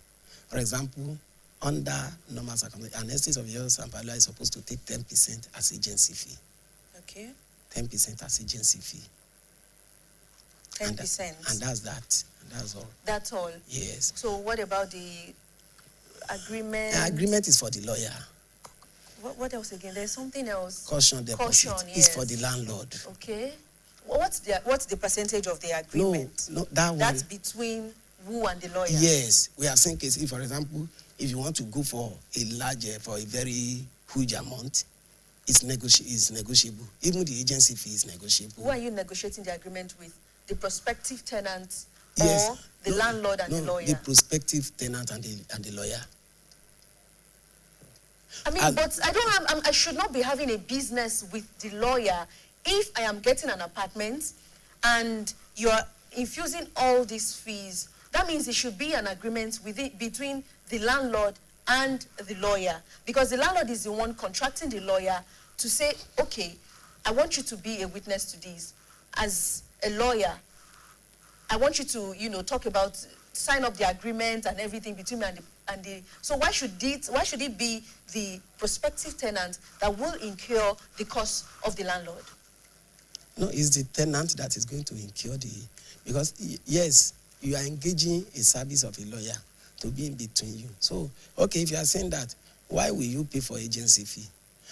For example, under normal circumstances, an estate of Yoza and Valua is supposed to take 10% as agency fee. Okay. 10% as agency fee. 10%. And that's that. And that's all. That's all? Yes. So what about the agreement? The agreement is for the lawyer. What else again? There's something else. Caution deposit. Caution, yes. Is for the landlord. Okay. What's the percentage of the agreement? No, that one. That's between who and the lawyer? Yes. We have seen cases, for example, if you want to go for a large, for a very huge amount, it's negotiable. Even the agency fee is negotiable. Who are you negotiating the agreement with? The prospective tenant or the landlord and the lawyer? The prospective tenant and the lawyer. I mean, but I should not be having a business with the lawyer if I am getting an apartment and you are infusing all these fees. That means it should be an agreement between the landlord and the lawyer, because the landlord is the one contracting the lawyer to say, okay, I want you to be a witness to this. As a lawyer, I want you to, talk about, sign up the agreement and everything between me and the so why should it be the prospective tenant that will incur the cost of the landlord? No, it's the tenant that is going to incur because yes, you are engaging a service of a lawyer to be in between you. So, okay, if you are saying that, why will you pay for agency fee?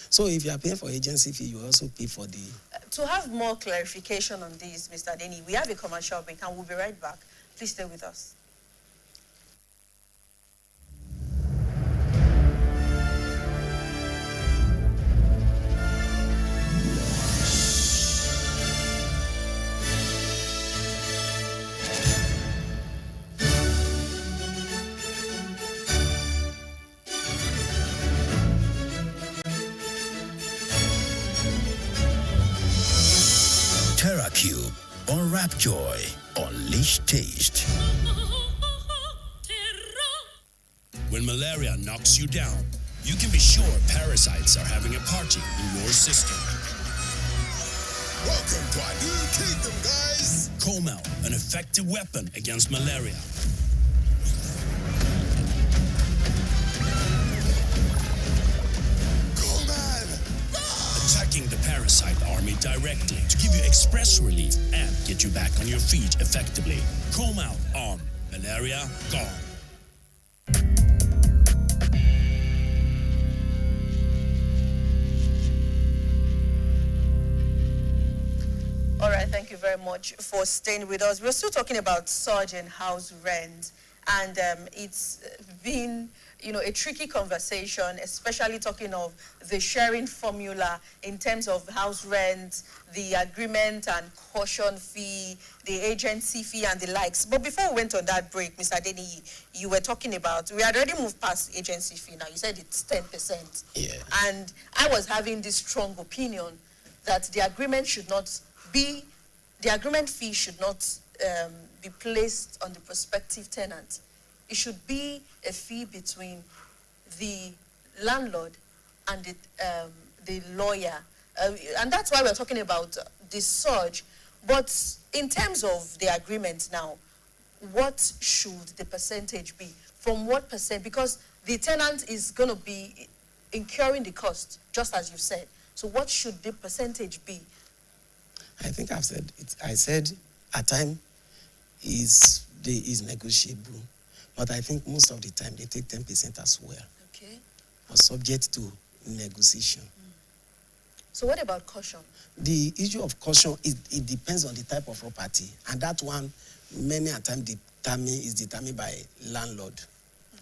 So if you are paying for agency fee, you also pay for the... To have more clarification on this, Mr. Adeni, we have a commercial break and we'll be right back. Please stay with us. TerraCube, unwrap joy, unleash taste. When malaria knocks you down, you can be sure parasites are having a party in your system. Welcome to our new kingdom, guys. Comel, an effective weapon against malaria. Attacking the parasite army directly to give you express relief and get you back on your feet effectively. Comb out on Malaria Gone. All right, thank you very much for staying with us. We're still talking about surge in house rent, and it's been, a tricky conversation, especially talking of the sharing formula in terms of house rent, the agreement and caution fee, the agency fee and the likes. But before we went on that break, Mr. Adeniyi, you were talking about, we had already moved past agency fee now. You said it's 10%. Yeah. And I was having this strong opinion that the agreement fee should not be placed on the prospective tenant. It should be a fee between the landlord and the lawyer. And that's why we're talking about the surge. But in terms of the agreement now, what should the percentage be? From what percent? Because the tenant is going to be incurring the cost, just as you said. So what should the percentage be? I think I've said it. I said at time is negotiable. But I think most of the time they take 10% as well. Okay. Or subject to negotiation. So what about caution? The issue of caution, it depends on the type of property. And that one, many a time is determined by landlord.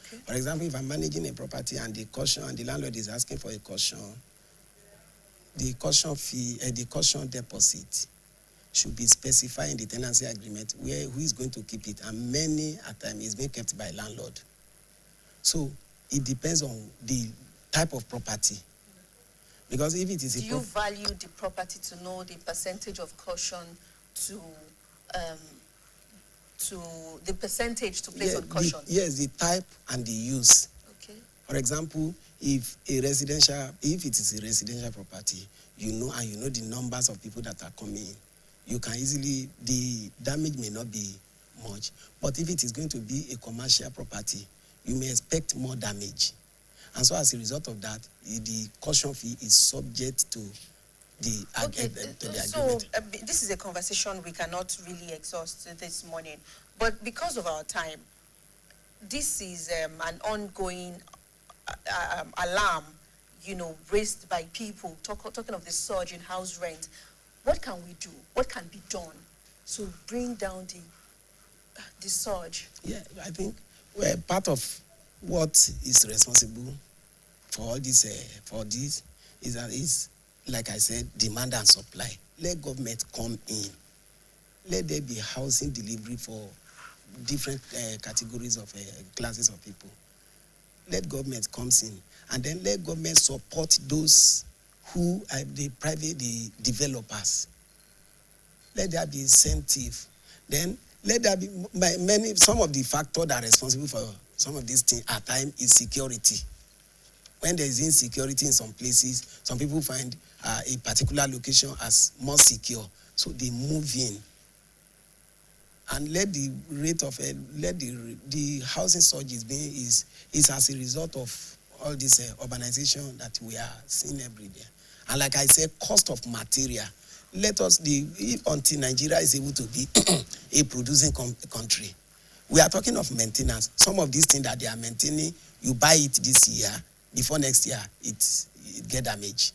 Okay. For example, if I'm managing a property and the landlord is asking for a caution, the caution fee, the caution deposit should be specified in the tenancy agreement who is going to keep it, and many a time is being kept by landlord. So it depends on the type of property. Because if it is do you value the property to know the percentage of caution to the percentage to place on caution? Yes, the type and the use. Okay. For example, if it is a residential property, you know the numbers of people that are coming in. You can easily, the damage may not be much. But if it is going to be a commercial property, you may expect more damage. And so as a result of that, the caution fee is subject to the agreement. So this is a conversation we cannot really exhaust this morning. But because of our time, this is an ongoing alarm, raised by people, talking of the surge in house rent. What can we do? What can be done to bring down the surge? Yeah, I think part of what is responsible for all this, is like I said, demand and supply. Let government come in. Let there be housing delivery for different categories of classes of people. Let government comes in, and then let government support those who are the developers. Let there be incentive. Then let there be some of the factors that are responsible for some of these things at times is security. When there is insecurity in some places, some people find a particular location as more secure, so they move in. And let the rate of the housing surge is as a result of all this urbanization that we are seeing every day. And like I said, cost of material. Until Nigeria is able to be a producing country, we are talking of maintenance. Some of these things that they are maintaining, you buy it this year, before next year, it get damaged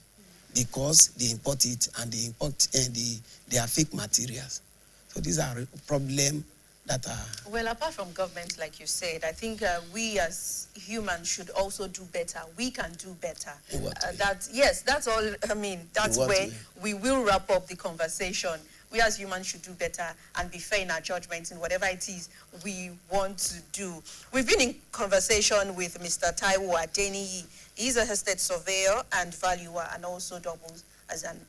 because they import it and they are fake materials. So these are problems that are... Well, apart from government, like you said, I think we as humans should also do better. We can do better. That's all. I mean, that's where we will wrap up the conversation. We as humans should do better and be fair in our judgments in whatever it is we want to do. We've been in conversation with Mr. Taiwo Adeniyi. He's a estate surveyor and valuer and also doubles as an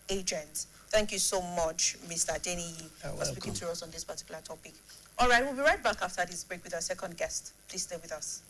agent. Thank you so much, Mr. Adeniyi, for speaking to us on this particular topic. All right, we'll be right back after this break with our second guest. Please stay with us.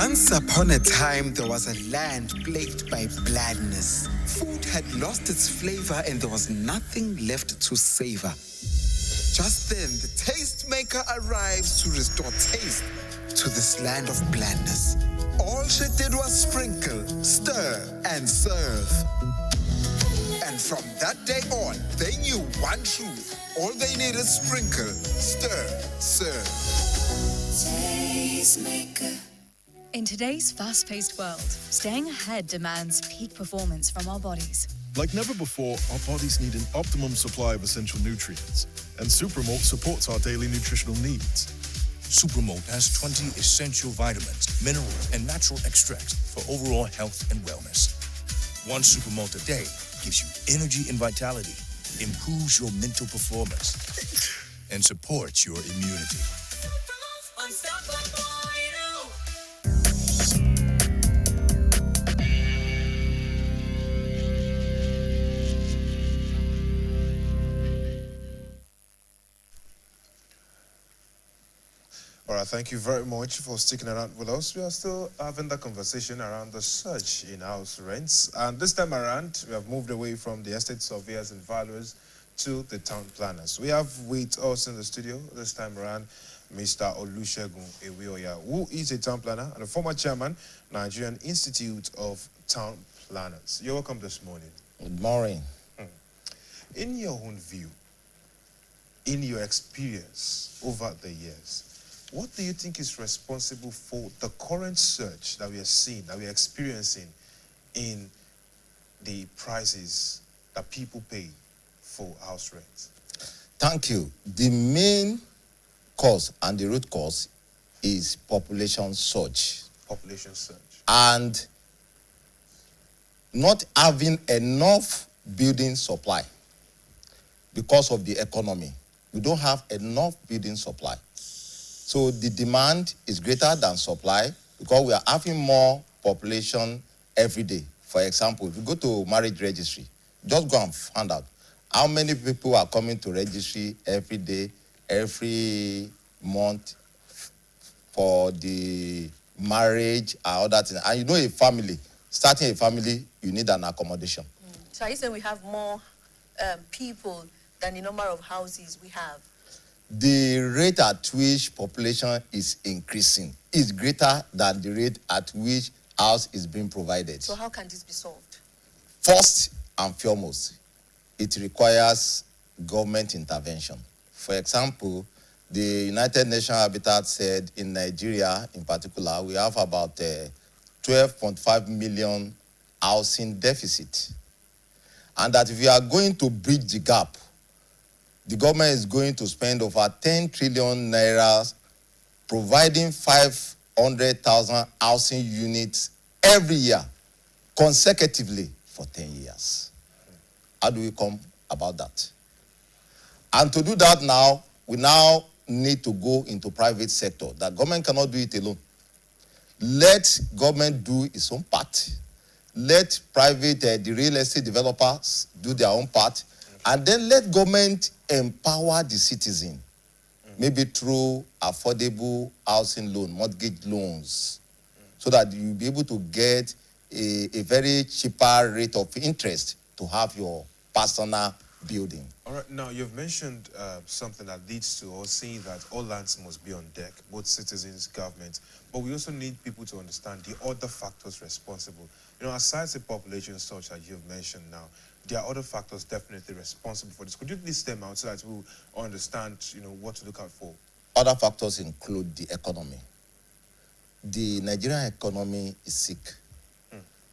Once upon a time, there was a land plagued by blandness. Food had lost its flavor and there was nothing left to savor. Just then, the tastemaker arrives to restore taste to this land of blandness. All she did was sprinkle, stir, and serve. And from that day on, they knew one truth. All they needed is sprinkle, stir, serve. Tastemaker. In today's fast-paced world, staying ahead demands peak performance from our bodies. Like never before, our bodies need an optimum supply of essential nutrients, and Supermalt supports our daily nutritional needs. Supermalt has 20 essential vitamins, minerals, and natural extracts for overall health and wellness. One Supermalt a day gives you energy and vitality, improves your mental performance, and supports your immunity. All right, thank you very much for sticking around with us. We are still having the conversation around the surge in house rents. And this time around, we have moved away from the estate surveyors and valuers to the town planners. We have with us in the studio this time around Mr. Olusegun Ewioya, who is a town planner and a former chairman, Nigerian Institute of Town Planners. You're welcome this morning. Good morning. In your own view, in your experience over the years, what do you think is responsible for the current surge that we are seeing, that we are experiencing in the prices that people pay for house rent? Thank you. The main cause and the root cause is population surge. Population surge. And not having enough building supply because of the economy. We don't have enough building supply. So the demand is greater than supply because we are having more population every day. For example, if you go to marriage registry, just go and find out how many people are coming to registry every day, every month for the marriage and other things. And you know a family, starting a family, you need an accommodation. So are you saying we have more people than the number of houses we have? The rate at which population is increasing is greater than the rate at which house is being provided. So how can this be solved? First and foremost, it requires government intervention. For example, the United Nations Habitat said in Nigeria in particular, we have about 12.5 million housing deficit. And that if we are going to bridge the gap, the government is going to spend over 10 trillion naira providing 500,000 housing units every year, consecutively for 10 years. How do we come about that? And to do that now, we now need to go into private sector. The government cannot do it alone. Let government do its own part. Let private, the real estate developers do their own part. And then let government empower the citizen, maybe through affordable housing loan, mortgage loans, so that you'll be able to get a very cheaper rate of interest to have your personal building. All right, now you've mentioned something that leads to us saying that all lands must be on deck, both citizens, government, but we also need people to understand the other factors responsible. You know, aside the population surge that you've mentioned now, there are other factors definitely responsible for this. Could you list them out so that we'll understand, you know, what to look out for? Other factors include the economy. The Nigerian economy is sick.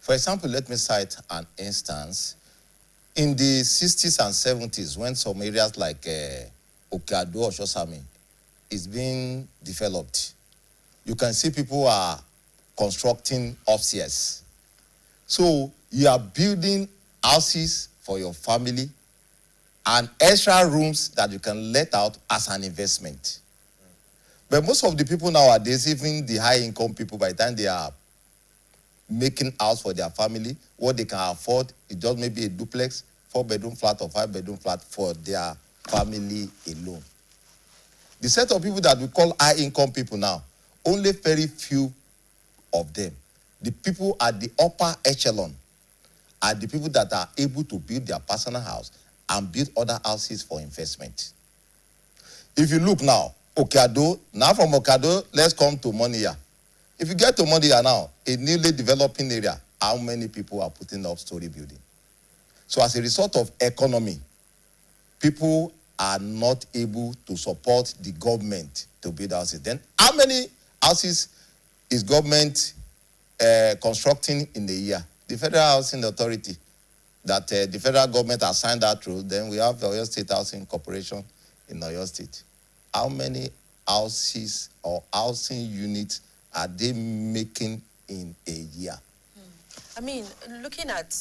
For example, let me cite an instance. In the 60s and 70s, when some areas like Okeado or Shosami is being developed, you can see people are constructing upstairs. So you are building houses for your family and extra rooms that you can let out as an investment. But most of the people nowadays, even the high-income people, by the time they are making house for their family, what they can afford is just maybe a duplex, 4-bedroom flat or 5-bedroom flat for their family alone. The set of people that we call high-income people now, only very few of them. The people at the upper echelon are the people that are able to build their personal house and build other houses for investment. If you look now, Okado, now from Okado, let's come to Moniya. If you get to Moniya now, a newly developing area, how many people are putting up story building? So as a result of economy, people are not able to support the government to build houses. Then how many houses is government constructing in a year? The Federal Housing Authority, that the federal government has signed that rule. Then we have the Oyo State Housing Corporation in Oyo State. How many houses or housing units are they making in a year? I mean, looking at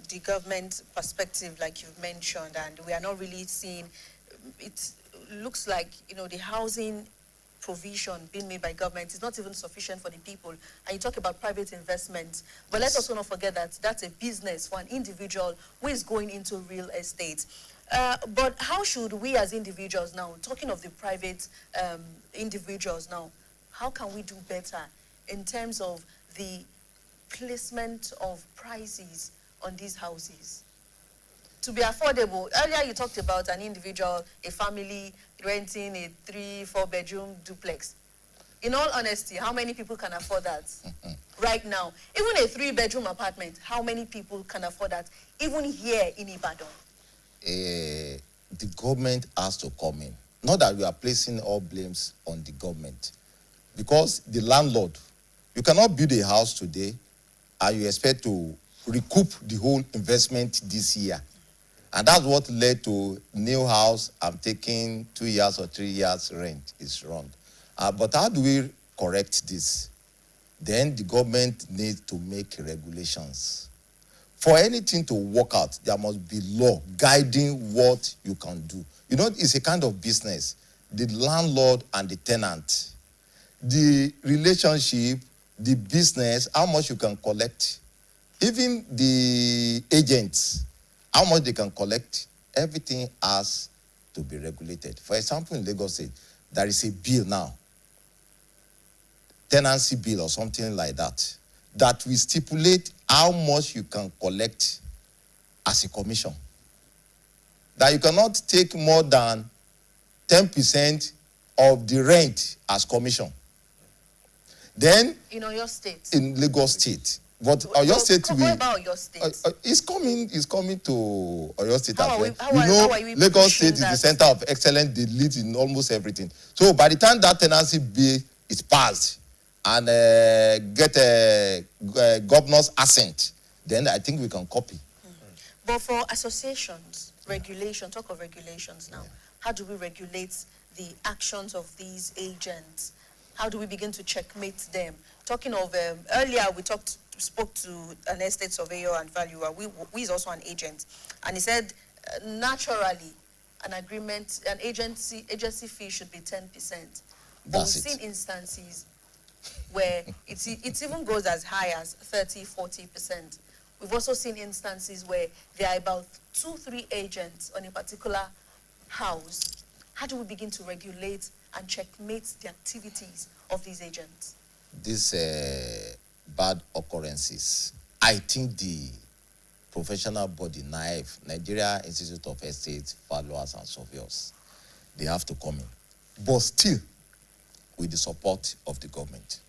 the government perspective, like you've mentioned, and we are not really seeing, it looks like, the housing provision being made by government is not even sufficient for the people. And you talk about private investment, but let's also not forget that that's a business for an individual who is going into real estate. But how should we as individuals now, talking of the private individuals now, how can we do better in terms of the placement of prices on these houses to be affordable? Earlier you talked about an individual, a family renting a 3-4 bedroom duplex. In all honesty, how many people can afford that right now? Even a 3-bedroom apartment, how many people can afford that? Even here in Ibadan. The government has to come in. Not that we are placing all blames on the government, because the landlord, you cannot build a house today and you expect to recoup the whole investment this year. And that's what led to new house, I'm taking 2 years or 3 years rent. Is wrong. But how do we correct this? Then the government needs to make regulations. For anything to work out, there must be law guiding what you can do. It's a kind of business. The landlord and the tenant, the relationship, the business, how much you can collect, even the agents, how much they can collect, everything has to be regulated. For example, in Lagos State, there is a bill now, tenancy bill or something like that, that will stipulate how much you can collect as a commission. That you cannot take more than 10% of the rent as commission. Then, in Oyo State? In Lagos State. But Oyo State what about Oyo State? It's coming to Oyo State as well. How are we Lagos State is that? the center of excellence. They lead in almost everything. So by the time that tenancy bill is passed and get a governor's assent, then I think we can copy. But for associations, talk of regulations now. How do we regulate the actions of these agents? How do we begin to checkmate them? Talking of, earlier we spoke to an estate surveyor and valuer, who is also an agent. And he said, naturally, an agency fee should be 10%. But we've seen instances where it even goes as high as 30-40%. We've also seen instances where there are about 2-3 agents on a particular house. How do we begin to regulate and checkmate the activities of these agents? These bad occurrences, I think the professional body, NIFE, Nigeria Institute of Estate Valuers and Surveyors, they have to come in. But still, with the support of the government.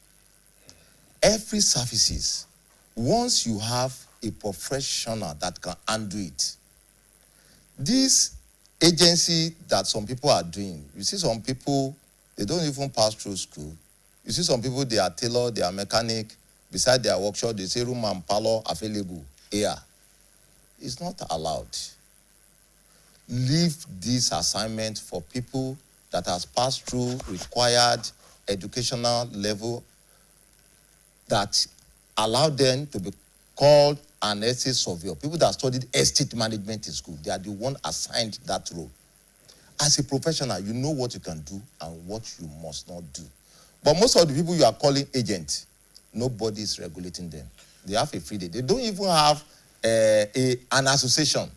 Every services, once you have a professional that can undo it, this agency that some people are doing, you see some people, they don't even pass through school. You see some people, they are tailor, they are mechanic. Beside their workshop, they say room and parlor available here. It's not allowed. Leave this assignment for people that has passed through required educational level that allow them to be called an estate surveyor. People that studied estate management in school, they are the one assigned that role. As a professional, you know what you can do and what you must not do. But most of the people you are calling agents, nobody is regulating them. They have a free day. They don't even have an association.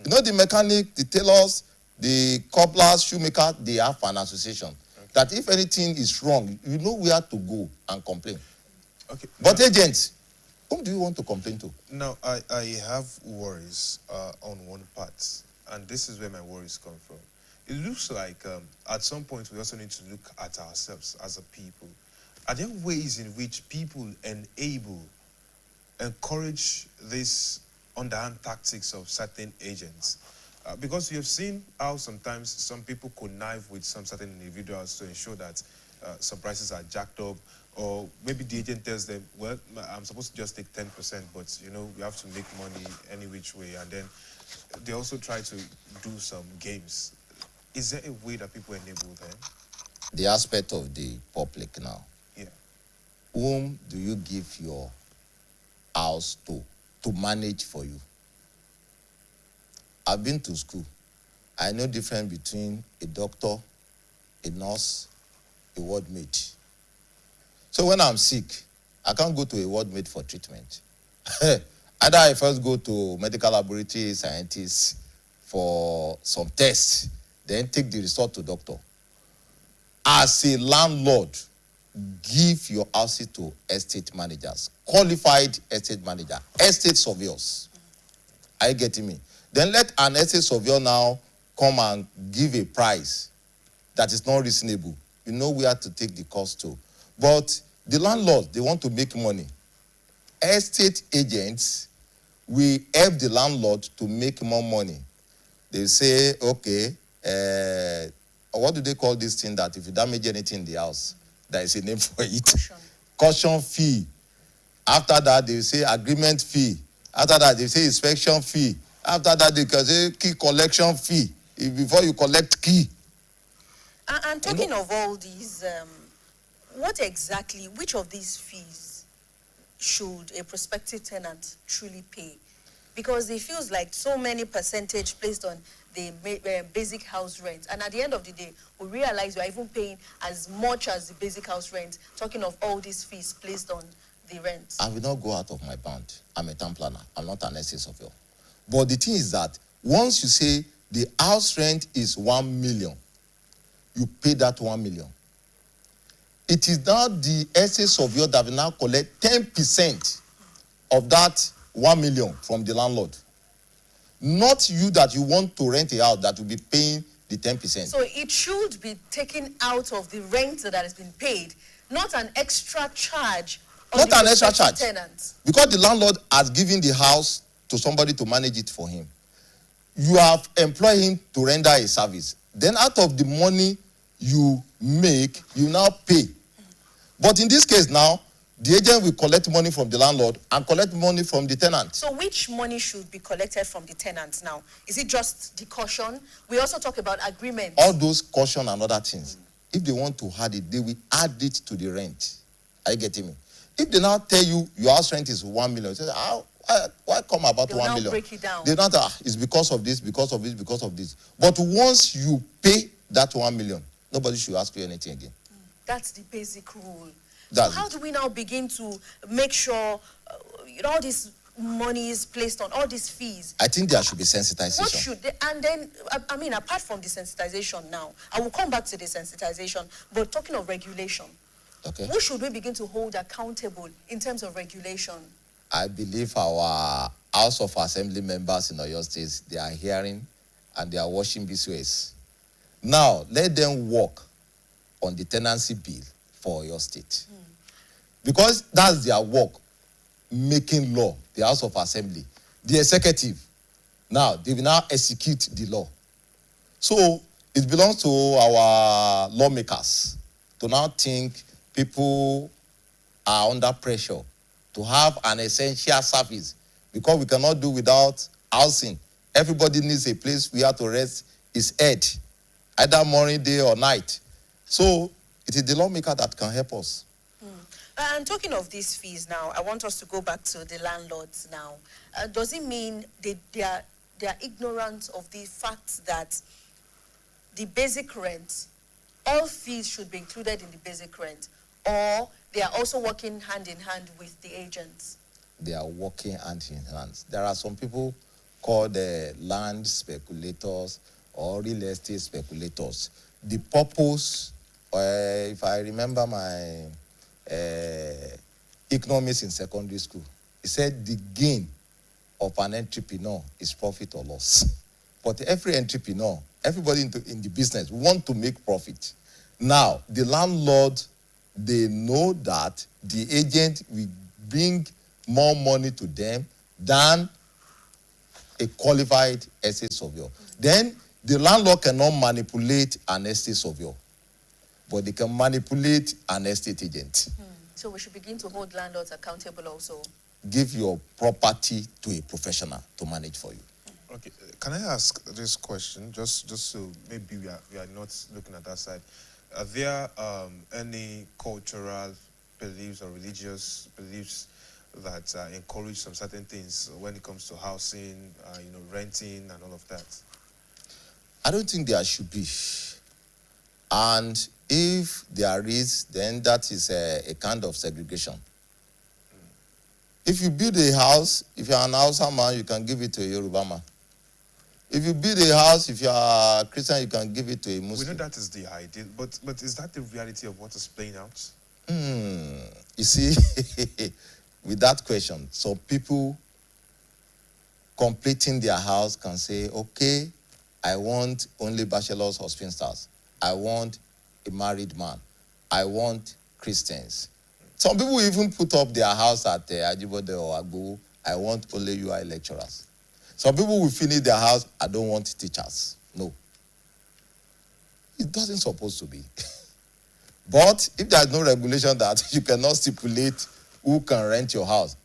You know, the mechanic, the tailors, the cobblers, shoemakers, they have an association. That if anything is wrong, you know where to go and complain. Okay. But agents, whom do you want to complain to? Now, I have worries on one part, and this is where my worries come from. It looks like at some point we also need to look at ourselves as a people. Are there ways in which people encourage this underhand tactics of certain agents? Because you have seen how sometimes some people connive with some certain individuals to ensure that some prices are jacked up, or maybe the agent tells them, well, I'm supposed to just take 10%, but you know, we have to make money any which way, and then they also try to do some games. Is there a way that people enable them? The aspect of the public now. Yeah. Whom do you give your house to manage for you? I've been to school. I know the difference between a doctor, a nurse, a ward mate. So when I'm sick, I can't go to a ward mate for treatment. Either I first go to medical laboratory scientists for some tests, then take the result to doctor. As a landlord, give your house to estate managers, qualified estate manager, estate surveyors. Are you getting me? Then let an estate surveyor now come and give a price that is not reasonable. You know where to take the cost to. But the landlords, they want to make money. Estate agents will help the landlord to make more money. They say, okay, what do they call this thing that if you damage anything in the house, there is a name for it? Caution fee. After that, they say agreement fee. After that, they say inspection fee. After that, they can say key collection fee before you collect key. And talking of all these, which of these fees should a prospective tenant truly pay? Because it feels like so many percentage placed on the basic house rent. And at the end of the day, we realize we are even paying as much as the basic house rent, talking of all these fees placed on the rent. I will not go out of my bound. I'm a town planner. I'm not an estate surveyor. But the thing is that once you say the house rent is 1 million, you pay that 1 million. It is now the estate surveyor that will now collect 10% of that 1 million from the landlord. Not you that you want to rent a house that will be paying the 10%. So it should be taken out of the rent that has been paid, not an extra charge on not the an extra charge. tenant. Because the landlord has given the house to somebody to manage it for him. You have employed him to render a service. Then out of the money you make, you now pay. But in this case now, the agent will collect money from the landlord and collect money from the tenant. So which money should be collected from the tenants now? Is it just the caution? We also talk about agreements. All those caution and other things. If they want to add it, they will add it to the rent. Are you getting me? If they now tell you your house rent is 1 million, you say, why come about 1 million? Break it down. They not it's because of this, because of this, because of this. But once you pay that 1 million, nobody should ask you anything again. That's the basic rule. That's so how do we now begin to make sure all this money is placed on all these fees? I think there should be sensitization. What should they, and then, I mean, apart from the sensitization now, I will come back to the sensitization, but talking of regulation, okay, who should we begin to hold accountable in terms of regulation? I believe our House of Assembly members in Oyo State, they are hearing and they are watching BCOS. Now, let them work on the tenancy bill for Oyo State. Because that's their work, making law, the House of Assembly. The executive, now, they will now execute the law. So, it belongs to our lawmakers to now think people are under pressure to have an essential service, because we cannot do without housing. Everybody needs a place where to rest his head, either morning, day, or night. So, it is the lawmaker that can help us. And talking of these fees now, I want us to go back to the landlords now. Does it mean they are ignorant of the fact that the basic rent, all fees should be included in the basic rent, or they are also working hand in hand with the agents? They are working hand in hand. There are some people called land speculators or real estate speculators. The purpose, if I remember my economics in secondary school. He said the gain of an entrepreneur is profit or loss. But every entrepreneur, everybody in the business want to make profit. Now, the landlord, they know that the agent will bring more money to them than a qualified estate surveyor. Then the landlord cannot manipulate an estate surveyor, but they can manipulate an estate agent. So we should begin to hold landlords accountable also. Give your property to a professional to manage for you. Okay, can I ask this question, just so maybe we are not looking at that side? Are there any cultural beliefs or religious beliefs that encourage some certain things when it comes to housing, renting and all of that? I don't think there should be. And if there is, then that is a kind of segregation. If you build a house, if you're an Hausa man, you can give it to a Yoruba man. If you build a house, if you're a Christian, you can give it to a Muslim. We know that is the ideal, but is that the reality of what is playing out? You see, with that question, some people completing their house can say, okay, I want only bachelors or spinsters. I want a married man. I want Christians. Some people even put up their house at Ajibode or Agbo. I want only UI lecturers. Some people will finish their house, I don't want teachers. No. It doesn't supposed to be. But if there's no regulation that you cannot stipulate who can rent your house,